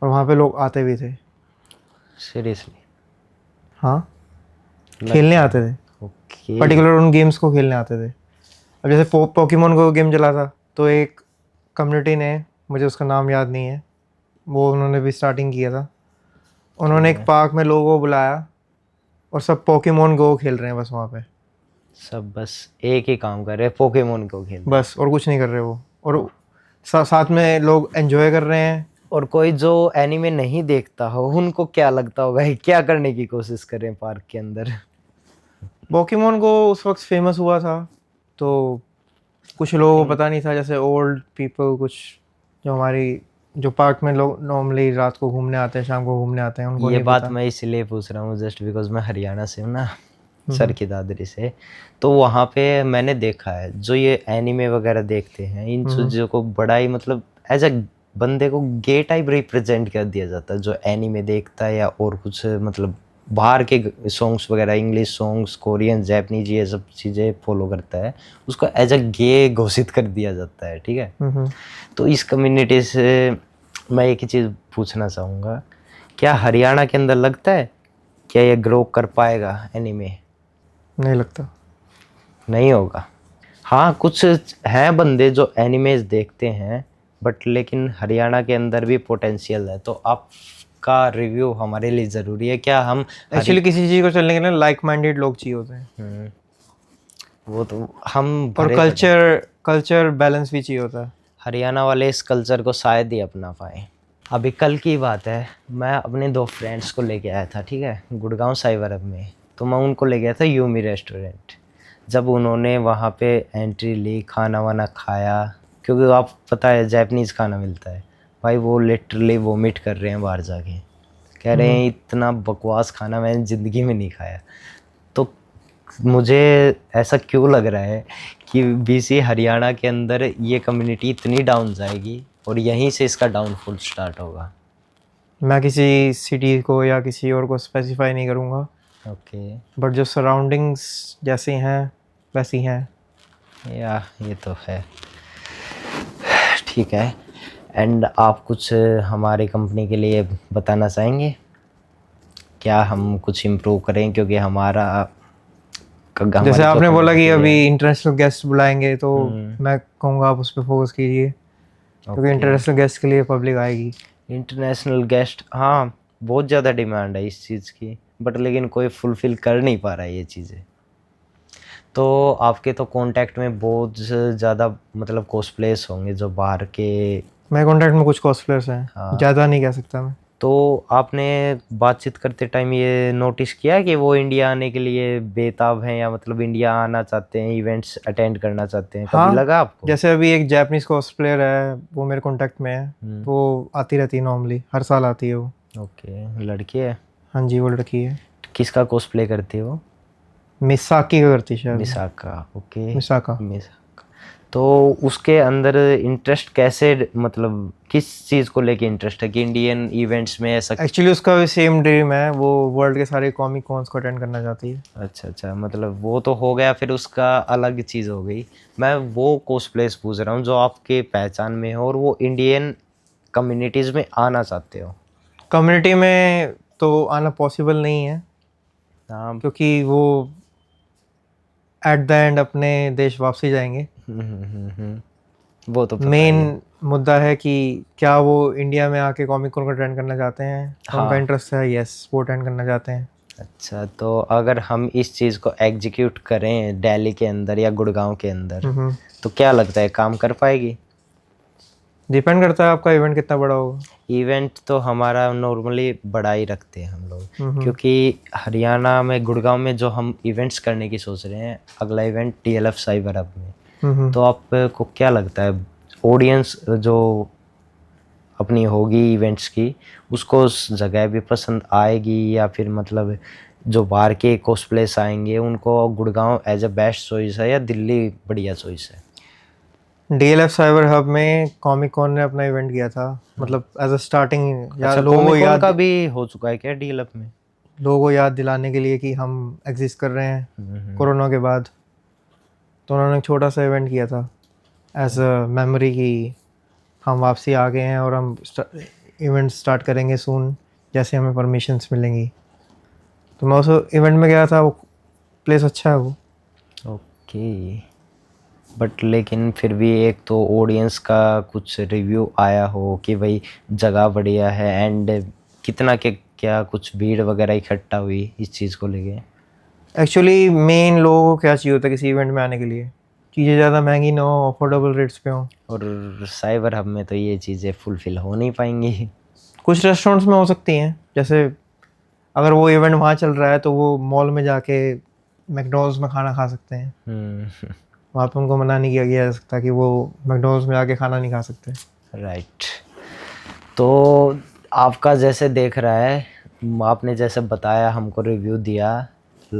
[SPEAKER 2] और वहाँ पे लोग आते भी थे।
[SPEAKER 1] सीरियसली?
[SPEAKER 2] हाँ, खेलने आते थे,
[SPEAKER 1] ओके।
[SPEAKER 2] पर्टिकुलर उन गेम्स को खेलने आते थे। अब जैसे पोकेमोन को गेम चला था, तो एक कम्युनिटी ने, मुझे उसका नाम याद नहीं है, वो उन्होंने भी स्टार्टिंग किया था। उन्होंने एक पार्क में लोगों को बुलाया और सब पोकेमोन गो खेल रहे हैं बस वहाँ पे,
[SPEAKER 1] सब बस एक ही काम कर रहे हैं, पोकेमोन को खेल।
[SPEAKER 2] बस, और कुछ नहीं कर रहे वो, और साथ में लोग एंजॉय कर रहे हैं।
[SPEAKER 1] और कोई जो एनीमे नहीं देखता हो उनको क्या लगता होगा ये क्या करने की कोशिश कर रहे हैं पार्क के अंदर?
[SPEAKER 2] पोकेमोन गो उस वक्त फेमस हुआ था, तो कुछ लोगों को पता नहीं था, जैसे ओल्ड पीपल, कुछ जो पार्क में लोग नॉर्मली रात को घूमने आते हैं, शाम को घूमने आते हैं, उनको
[SPEAKER 1] ये
[SPEAKER 2] नहीं
[SPEAKER 1] बात
[SPEAKER 2] पता।
[SPEAKER 1] मैं इसलिए पूछ रहा हूँ जस्ट बिकॉज मैं हरियाणा से हूँ ना, सर की दादरी से। तो वहाँ पे मैंने देखा है जो ये एनीमे वगैरह देखते हैं, इन चीज़ों को बड़ा ही मतलब एज अ बंदे को गे टाइप रिप्रेजेंट कर दिया जाता है, जो एनीमे देखता है या और कुछ मतलब बाहर के सॉन्ग्स वगैरह, इंग्लिश सॉन्ग्स, कोरियन, जापानीज, ये सब चीज़ें फॉलो करता है, उसको एज अ गे घोषित कर दिया जाता है, ठीक है। तो इस कम्युनिटी से मैं एक ही चीज़ पूछना चाहूँगा, क्या हरियाणा के अंदर लगता है क्या ये ग्रो कर पाएगा एनीमे?
[SPEAKER 2] नहीं लगता।
[SPEAKER 1] नहीं होगा। हाँ, कुछ हैं बंदे जो एनिमेज देखते हैं, बट लेकिन हरियाणा के अंदर भी पोटेंशियल है, तो आपका रिव्यू हमारे लिए ज़रूरी है। क्या हम
[SPEAKER 2] एक्चुअली किसी चीज़ को चलने के लिए लाइक माइंडेड लोग चाहिए होते हैं,
[SPEAKER 1] वो तो हम
[SPEAKER 2] और
[SPEAKER 1] भरे पड़े हैं।
[SPEAKER 2] कल्चर बैलेंस भी चाहिए होता है।
[SPEAKER 1] हरियाणा वाले इस कल्चर को शायद ही अपना पाए। अभी कल की बात है, मैं अपने 2 फ्रेंड्स को लेके आया था, ठीक है, गुड़गांव साइबर में। तो मैं उनको ले गया था यूमी रेस्टोरेंट। जब उन्होंने वहाँ पे एंट्री ली, खाना वाना खाया, क्योंकि आप पता है जापानीज़ खाना मिलता है, भाई वो लिटरली वोमिट कर रहे हैं बाहर जाके, कह रहे हैं इतना बकवास खाना मैंने ज़िंदगी में नहीं खाया। तो मुझे ऐसा क्यों लग रहा है कि बीसी हरियाणा के अंदर ये कम्युनिटी इतनी डाउन जाएगी और यहीं से इसका डाउनफॉल स्टार्ट होगा।
[SPEAKER 2] मैं किसी सिटी को या किसी और को स्पेसिफाई नहीं करूँगा,
[SPEAKER 1] ओके,
[SPEAKER 2] बट जो सराउंडिंग्स जैसी हैं वैसी हैं।
[SPEAKER 1] या ये तो है, ठीक है। एंड आप कुछ हमारी कंपनी के लिए बताना चाहेंगे? क्या हम कुछ इम्प्रूव करें, क्योंकि
[SPEAKER 2] जैसे
[SPEAKER 1] जो
[SPEAKER 2] आपने बोला कि
[SPEAKER 1] community
[SPEAKER 2] अभी
[SPEAKER 1] है-
[SPEAKER 2] इंटरनेशनल गेस्ट बुलाएंगे, तो मैं कहूँगा आप उस पर फोकस कीजिए, क्योंकि इंटरनेशनल गेस्ट के लिए पब्लिक आएगी।
[SPEAKER 1] इंटरनेशनल गेस्ट, हाँ बहुत ज़्यादा डिमांड है इस चीज़ की, बट लेकिन कोई फुलफ़िल कर नहीं पा रहा है ये चीज़ें। तो आपके तो कांटेक्ट में बहुत ज़्यादा मतलब कॉस्प्लेस होंगे जो बाहर के।
[SPEAKER 2] मेरे कॉन्टैक्ट में कुछ कॉस्प्लेयर्स हैं,
[SPEAKER 1] हाँ।
[SPEAKER 2] ज़्यादा नहीं कह सकता मैं।
[SPEAKER 1] तो आपने बातचीत करते टाइम ये नोटिस किया कि वो इंडिया आने के लिए बेताब हैं, या मतलब इंडिया आना चाहते हैं, इवेंट्स अटेंड करना चाहते हैं? कभी
[SPEAKER 2] हाँ,
[SPEAKER 1] लगा आपको?
[SPEAKER 2] जैसे अभी एक जापानीज कॉस्प्लेयर है, वो मेरे कांटेक्ट में है, तो वो आती रहती है, नॉर्मली हर साल आती है वो।
[SPEAKER 1] ओके, लड़की है?
[SPEAKER 2] हाँ जी, वो लड़की है।
[SPEAKER 1] किसका कॉस्प्ले करती है वो?
[SPEAKER 2] मिसाकी का करती है शायद।
[SPEAKER 1] मिसाका। ओके,
[SPEAKER 2] मिसाका।
[SPEAKER 1] मिसाका। तो उसके अंदर इंटरेस्ट कैसे, मतलब किस चीज़ को लेके इंटरेस्ट है कि इंडियन इवेंट्स में ऐसा?
[SPEAKER 2] एक्चुअली उसका भी सेम ड्रीम है, वो वर्ल्ड के सारे कॉमिक कॉन्स को अटेंड करना चाहती है।
[SPEAKER 1] अच्छा अच्छा, मतलब वो तो हो गया, फिर उसका अलग चीज़ हो गई। मैं वो कॉस्प्लेस पूछ रहा हूँ जो आपके पहचान में हो और वो इंडियन कम्युनिटीज़ में आना चाहते हो।
[SPEAKER 2] कम्युनिटी में तो आना पॉसिबल नहीं है,
[SPEAKER 1] हाँ।
[SPEAKER 2] क्योंकि वो एट द एंड अपने देश वापसी जाएंगे।
[SPEAKER 1] वो तो पता ही
[SPEAKER 2] मेन
[SPEAKER 1] है।
[SPEAKER 2] मुद्दा है कि क्या वो इंडिया में आके कॉमिक कॉन को अटेंड करना चाहते हैं, तो उनका
[SPEAKER 1] हाँ।
[SPEAKER 2] इंटरेस्ट है, यस, वो अटेंड करना चाहते हैं।
[SPEAKER 1] अच्छा, तो अगर हम इस चीज़ को एग्जीक्यूट करें दिल्ली के अंदर या गुड़गांव के अंदर, तो क्या लगता है काम कर पाएगी?
[SPEAKER 2] डिपेंड करता है आपका इवेंट कितना बड़ा होगा।
[SPEAKER 1] इवेंट तो हमारा नॉर्मली बड़ा ही रखते हैं हम लोग, क्योंकि हरियाणा में गुड़गांव में जो हम इवेंट्स करने की सोच रहे हैं, अगला इवेंट DLF साइबर हब में, तो आपको क्या लगता है ऑडियंस जो अपनी होगी इवेंट्स की, उसको उस जगह भी पसंद आएगी, या फिर मतलब जो बाहर के कॉस्प्लेस आएंगे उनको Gurgaon as a best choice है या दिल्ली बढ़िया चॉइस है?
[SPEAKER 2] DLF साइबर हब में कॉमिक कॉन ने अपना इवेंट किया था, मतलब एज अ स्टार्टिंग, या
[SPEAKER 1] अच्छा,
[SPEAKER 2] लोगों को
[SPEAKER 1] Comic-Con
[SPEAKER 2] याद,
[SPEAKER 1] का भी हो चुका है क्या DLF में?
[SPEAKER 2] लोगों को याद दिलाने के लिए कि हम एग्जिस्ट कर रहे हैं कोरोना के बाद, तो उन्होंने एक छोटा सा इवेंट किया था एज अ मेमोरी कि हम वापसी आ गए हैं और हम इवेंट स्टार्ट करेंगे सून, जैसे हमें परमिशंस मिलेंगी। तो मैं उस इवेंट में गया था, वो प्लेस अच्छा है वो।
[SPEAKER 1] ओके, बट लेकिन फिर भी एक तो ऑडियंस का कुछ रिव्यू आया हो कि भाई जगह बढ़िया है, एंड कितना के क्या कुछ भीड़ वगैरह इकट्ठा हुई इस चीज़ को लेके?
[SPEAKER 2] एक्चुअली मेन लोगों को क्या चाहिए होता है किसी इवेंट में आने के लिए, चीज़ें ज़्यादा महंगी ना हो, अफोर्डेबल रेट्स पे हो।
[SPEAKER 1] और साइबर हब में तो ये चीज़ें फुलफिल हो नहीं पाएंगी।
[SPEAKER 2] कुछ रेस्टोरेंट्स में हो सकती हैं, जैसे अगर वो इवेंट वहाँ चल रहा है तो वो मॉल में जाके मैकडॉनल्ड्स में खाना खा सकते हैं, वहाँ पे उनको मना नहीं किया गया जा सकता कि वो मैकडॉनल्ड्स में जाके खाना नहीं खा सकते।
[SPEAKER 1] राइट। तो आपका जैसे देख रहा है, आपने जैसे बताया, हमको रिव्यू दिया,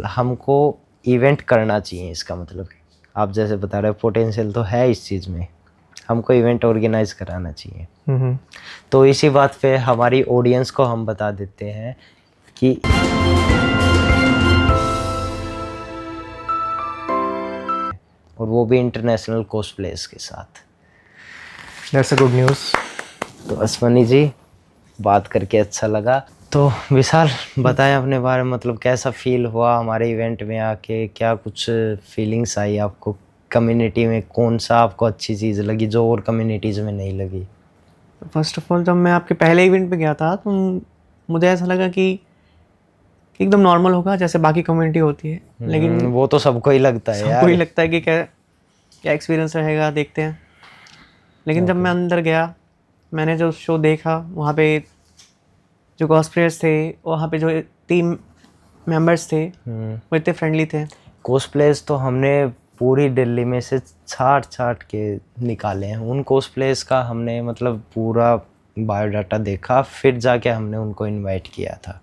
[SPEAKER 1] हमको इवेंट करना चाहिए, इसका मतलब आप जैसे बता रहे हो पोटेंशियल तो है इस चीज़ में, हमको इवेंट ऑर्गेनाइज कराना चाहिए। तो इसी बात पे हमारी ऑडियंस को हम बता देते हैं कि और वो भी इंटरनेशनल कॉस्प्लेस के साथ।
[SPEAKER 2] That's a good news.
[SPEAKER 1] तो अश्वनी जी, बात करके अच्छा लगा। तो विशाल, बताएं अपने बारे में, मतलब कैसा फील हुआ हमारे इवेंट में आके, क्या कुछ फीलिंग्स आई आपको? कम्युनिटी में कौन सा आपको अच्छी चीज़ लगी जो और कम्युनिटीज़ में नहीं लगी?
[SPEAKER 3] फर्स्ट ऑफ ऑल, जब मैं आपके पहले इवेंट पे गया था तो मुझे ऐसा लगा कि एकदम नॉर्मल होगा जैसे बाकी कम्युनिटी होती है, लेकिन
[SPEAKER 1] वो तो सबको ही लगता है
[SPEAKER 3] सबको
[SPEAKER 1] यार।
[SPEAKER 3] ही लगता है कि क्या क्या एक्सपीरियंस रहेगा, देखते हैं। लेकिन जब मैं अंदर गया, मैंने जो शो देखा, वहाँ पे जो कॉस्प्लेयर्स थे, वहाँ पे जो टीम मेंबर्स थे, वो इतने फ्रेंडली थे।
[SPEAKER 1] कॉस्प्लेस तो हमने पूरी दिल्ली में से छाट छाट के निकाले हैं। उन कॉस्प्लेस का हमने मतलब पूरा बायोडाटा देखा, फिर जाके हमने उनको इनवाइट किया था।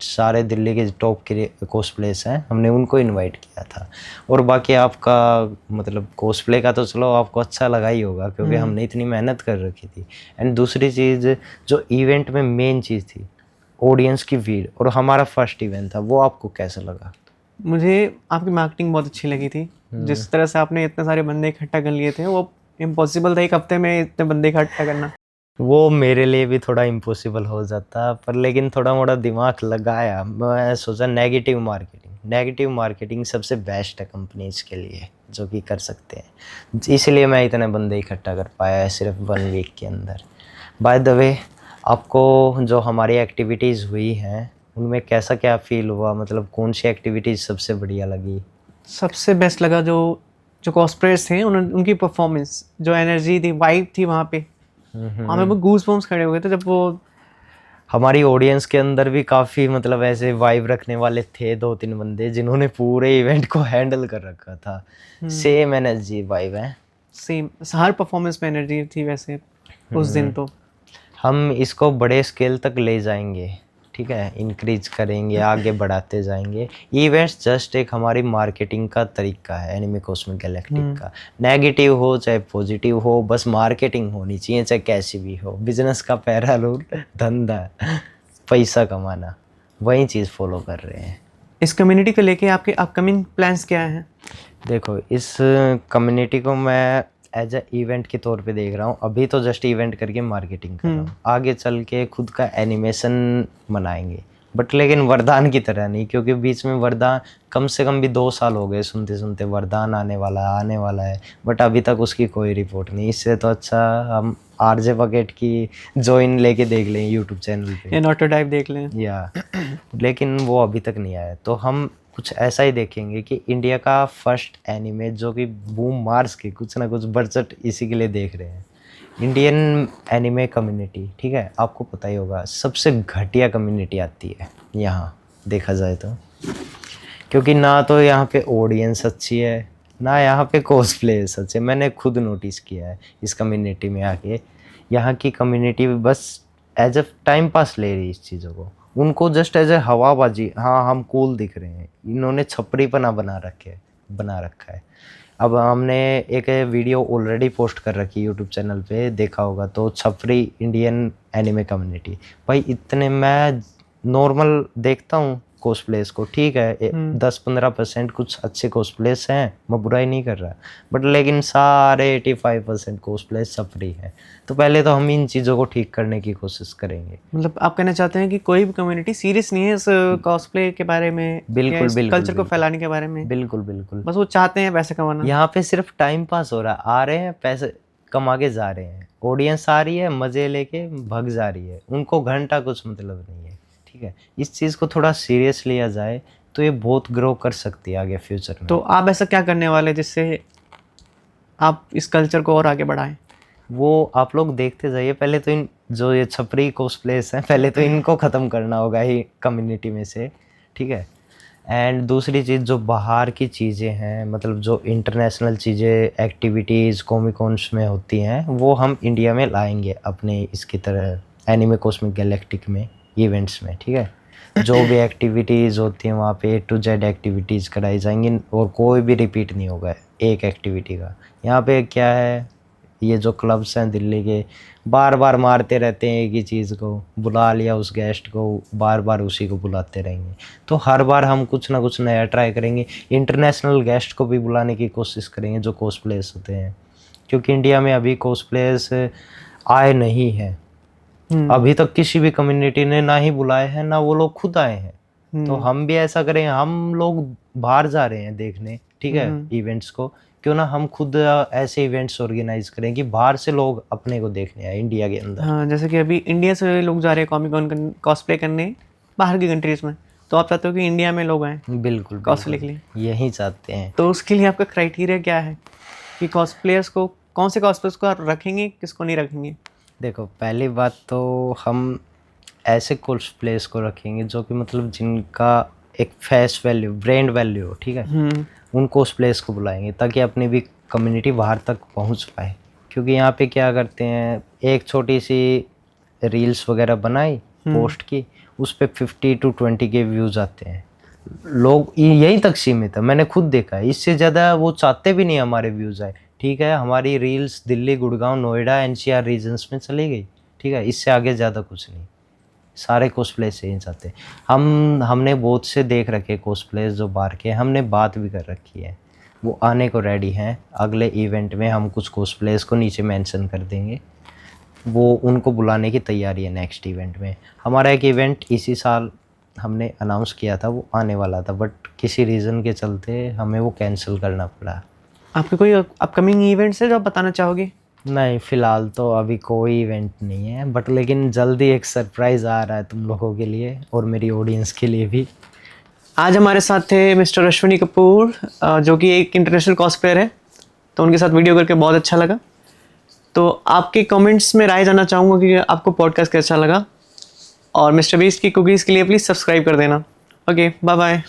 [SPEAKER 1] सारे दिल्ली के टॉप के कॉस्प्लेस हैं, हमने उनको इनवाइट किया था। और बाकी आपका मतलब कॉस्प्ले का तो चलो आपको अच्छा लगा ही होगा, क्योंकि हमने इतनी मेहनत कर रखी थी। एंड दूसरी चीज़ जो इवेंट में मेन चीज़ थी, ऑडियंस की भीड़, और हमारा फर्स्ट इवेंट था, वो आपको कैसा लगा?
[SPEAKER 3] मुझे आपकी मार्केटिंग बहुत अच्छी लगी थी। जिस तरह से आपने इतने सारे बंदे इकट्ठा कर लिए थे, वो इम्पॉसिबल था एक हफ्ते में इतने बंदे इकट्ठा करना।
[SPEAKER 1] वो मेरे लिए भी थोड़ा इम्पॉसिबल हो जाता, पर लेकिन थोड़ा मोड़ा दिमाग लगाया। मैं सोचा नेगेटिव मार्केटिंग सबसे बेस्ट है कंपनीज के लिए जो कि कर सकते हैं, इसलिए मैं इतने बंदे इकट्ठा कर पाया है सिर्फ 1 वीक के अंदर। बाय द वे, आपको जो हमारी एक्टिविटीज़ हुई हैं उनमें कैसा क्या फील हुआ, मतलब कौन सी एक्टिविटीज़ सबसे बढ़िया लगी?
[SPEAKER 3] सबसे बेस्ट लगा जो जो कॉस्प्लेयर्स थे, उनकी परफॉर्मेंस, जो एनर्जी थी, वाइब थी वहाँ पे। वहाँ पे वो गूज बम्स खड़े हो गए थे जब वो
[SPEAKER 1] हमारी ऑडियंस के अंदर भी काफ़ी मतलब ऐसे वाइब रखने वाले थे 2-3 बंदे जिन्होंने पूरे इवेंट को हैंडल कर रखा था। सेम एनर्जी वाइब है।
[SPEAKER 3] सेम, हर परफॉर्मेंस में एनर्जी थी वैसे उस दिन तो।
[SPEAKER 1] हम इसको बड़े स्केल तक ले जाएंगे, ठीक है, इंक्रीज करेंगे, आगे बढ़ाते जाएंगे। इवेंट्स जस्ट एक हमारी मार्केटिंग का तरीका है एनिमे कॉस्मिक गैलेक्टिक का। नेगेटिव हो चाहे पॉजिटिव हो, बस मार्केटिंग होनी चाहिए, चाहे कैसी भी हो। बिजनेस का पहला रूल धंधा, पैसा कमाना, वही चीज़ फॉलो कर रहे हैं।
[SPEAKER 3] इस कम्युनिटी को लेके आपके अपकमिंग प्लान्स क्या हैं?
[SPEAKER 1] देखो, इस कम्युनिटी को मैं एज अ इवेंट के तौर पे देख रहा हूँ। अभी तो जस्ट इवेंट करके मार्केटिंग कर रहा हूँ। आगे चल के खुद का एनिमेशन बनाएंगे, बट लेकिन वरदान की तरह नहीं, क्योंकि बीच में वरदान कम से कम भी 2 साल हो गए सुनते सुनते वरदान आने वाला है, बट अभी तक उसकी कोई रिपोर्ट नहीं। इससे तो अच्छा हम आरजे बकेट की जॉइन लेके देख लें यूट्यूब चैनल पे,
[SPEAKER 3] या नोटोटाइप देख लें,
[SPEAKER 1] या लेकिन वो अभी तक नहीं आया। तो हम कुछ ऐसा ही देखेंगे कि इंडिया का फर्स्ट एनिमे जो कि बूम मार्स के कुछ ना कुछ बजट इसी के लिए देख रहे हैं। इंडियन एनिमे कम्युनिटी, ठीक है, आपको पता ही होगा सबसे घटिया कम्युनिटी आती है यहाँ देखा जाए तो, क्योंकि ना तो यहाँ पे ऑडियंस अच्छी है, ना यहाँ पे कॉस्प्लेयर्स अच्छे। मैंने खुद नोटिस किया है इस कम्युनिटी में आके। यहाँ की कम्युनिटी बस एज अ टाइम पास ले रही है इस चीज़ों को। उनको जस्ट एज ए हवाबाजी, हाँ हम कूल दिख रहे हैं, इन्होंने छपरीपना बना रखा है। अब हमने एक वीडियो ऑलरेडी पोस्ट कर रखी है यूट्यूब चैनल पे, देखा होगा तो, छपरी इंडियन एनिमे कम्युनिटी। भाई इतने, मैं नॉर्मल देखता हूँ कॉस्प्लेस को, ठीक है 10-15% कुछ अच्छे कॉस्प्लेस हैं, मैं बुराई नहीं कर रहा, बट लेकिन सारे 85% कॉस्प्लेस छपरी हैं। तो पहले तो हम इन चीज़ों को ठीक करने की कोशिश करेंगे।
[SPEAKER 3] मतलब आप कहना चाहते हैं कि कोई भी कम्युनिटी सीरियस नहीं है इस कॉस्प्ले के बारे में,
[SPEAKER 1] बिल्कुल
[SPEAKER 3] कल्चर को फैलाने के बारे में?
[SPEAKER 1] बिल्कुल।
[SPEAKER 3] बस वो चाहते हैं पैसे कमाना।
[SPEAKER 1] यहाँ पे सिर्फ टाइम पास हो रहा है, आ रहे हैं पैसे कमा के जा रहे हैं, ऑडियंस आ रही है मज़े लेके भग जा रही है, उनको घंटा कुछ मतलब नहीं है, ठीक है। इस चीज़ को थोड़ा सीरियस लिया जाए तो ये बहुत ग्रो कर सकती है आगे फ्यूचर में।
[SPEAKER 3] तो आप ऐसा क्या करने वाले जिससे आप इस कल्चर को और आगे बढ़ाएं?
[SPEAKER 1] वो आप लोग देखते जाइए। पहले तो इन जो ये छपरी कॉस्प्लेस हैं, पहले तो इनको ख़त्म करना होगा ही कम्युनिटी में से, ठीक है। एंड दूसरी चीज़, जो बाहर की चीज़ें हैं, मतलब जो इंटरनेशनल चीज़ें एक्टिविटीज़ कॉमिकॉन्स में होती हैं, वो हम इंडिया में लाएंगे अपने इसकी तरह एनिमे कॉस्मिक गैलेक्टिक में इवेंट्स में, ठीक है। जो भी एक्टिविटीज़ होती हैं वहाँ पे A to Z एक्टिविटीज़ कराई जाएंगी और कोई भी रिपीट नहीं होगा एक एक्टिविटी का। यहाँ पे क्या है, ये जो क्लब्स हैं दिल्ली के, बार बार मारते रहते हैं एक ही चीज़ को, बुला लिया उस गेस्ट को, बार बार उसी को बुलाते रहेंगे। तो हर बार हम कुछ ना कुछ नया ट्राई करेंगे। इंटरनेशनल गेस्ट को भी बुलाने की कोशिश करेंगे जो कॉस्प्लेयर्स होते हैं, क्योंकि इंडिया में अभी कॉस्प्लेयर्स आए नहीं हैं। अभी तक किसी भी कम्युनिटी ने ना ही बुलाए हैं, ना वो लोग खुद आए हैं। तो हम भी ऐसा करें, हम लोग बाहर जा रहे हैं देखने, ठीक है, इवेंट्स को, क्यों ना हम खुद ऐसे इवेंट्स ऑर्गेनाइज करें कि बाहर से लोग अपने को देखने आए इंडिया के अंदर।
[SPEAKER 3] हाँ, जैसे कि अभी इंडिया से लोग जा रहे हैं कॉमिक कॉस्प्ले करने बाहर की कंट्रीज में, तो आप चाहते हो कि इंडिया में लोग आए
[SPEAKER 1] बिल्कुल
[SPEAKER 3] कॉस्प्ले के लिए?
[SPEAKER 1] यही चाहते हैं।
[SPEAKER 3] तो उसके लिए आपका क्राइटेरिया क्या है कि कॉस्प्लेयर्स को, कौन से कॉस्प्लेयर्स को आप रखेंगे, किसको नहीं रखेंगे?
[SPEAKER 1] देखो, पहली बात तो हम ऐसे कॉस्प्लेयर्स को रखेंगे जो कि मतलब जिनका एक फेस वैल्यू, ब्रांड वैल्यू हो, ठीक है। उन कॉस्प्लेयर्स को बुलाएंगे ताकि अपनी भी कम्युनिटी बाहर तक पहुंच पाए। क्योंकि यहाँ पे क्या करते हैं, एक छोटी सी रील्स वगैरह बनाई पोस्ट की, उस पर 50 to 20 के व्यूज़ आते हैं। लोग यहीं तक सीमित है, मैंने खुद देखा है। इससे ज़्यादा वो चाहते भी नहीं हमारे व्यूज़ आए, ठीक है। हमारी reels Delhi, Gurgaon, Noida, NCR regions में चली गई, ठीक है। इससे आगे ज़्यादा कुछ नहीं, सारे कॉस्प्ले से ही चाहते। हमने बहुत से देख रखे कॉस्प्लेस जो बाहर के, हमने बात भी कर रखी है, वो आने को रेडी हैं। अगले इवेंट में हम कुछ कॉस्प्लेस को नीचे मेंशन कर देंगे, वो उनको बुलाने की तैयारी है नेक्स्ट इवेंट में। हमारा एक इवेंट इसी साल हमने अनाउंस किया था, वो आने वाला था, बट किसी रीज़न के चलते हमें वो कैंसिल करना पड़ा।
[SPEAKER 3] आपके कोई अपकमिंग इवेंट्स है जो आप बताना चाहोगे?
[SPEAKER 1] नहीं, फ़िलहाल तो अभी कोई इवेंट नहीं है, बट लेकिन जल्दी एक सरप्राइज़ आ रहा है तुम लोगों के लिए और मेरी ऑडियंस के लिए भी।
[SPEAKER 3] आज हमारे साथ थे मिस्टर अश्विनी कपूर, जो कि एक इंटरनेशनल कॉस्प्लेयर है, तो उनके साथ वीडियो करके बहुत अच्छा लगा। तो आपके कमेंट्स में राय जानना चाहूँगा कि आपको पॉडकास्ट कैसा लगा। और मिस्टर बीस्ट की कुकीज़ के लिए प्लीज़ सब्सक्राइब कर देना। Okay, bye bye.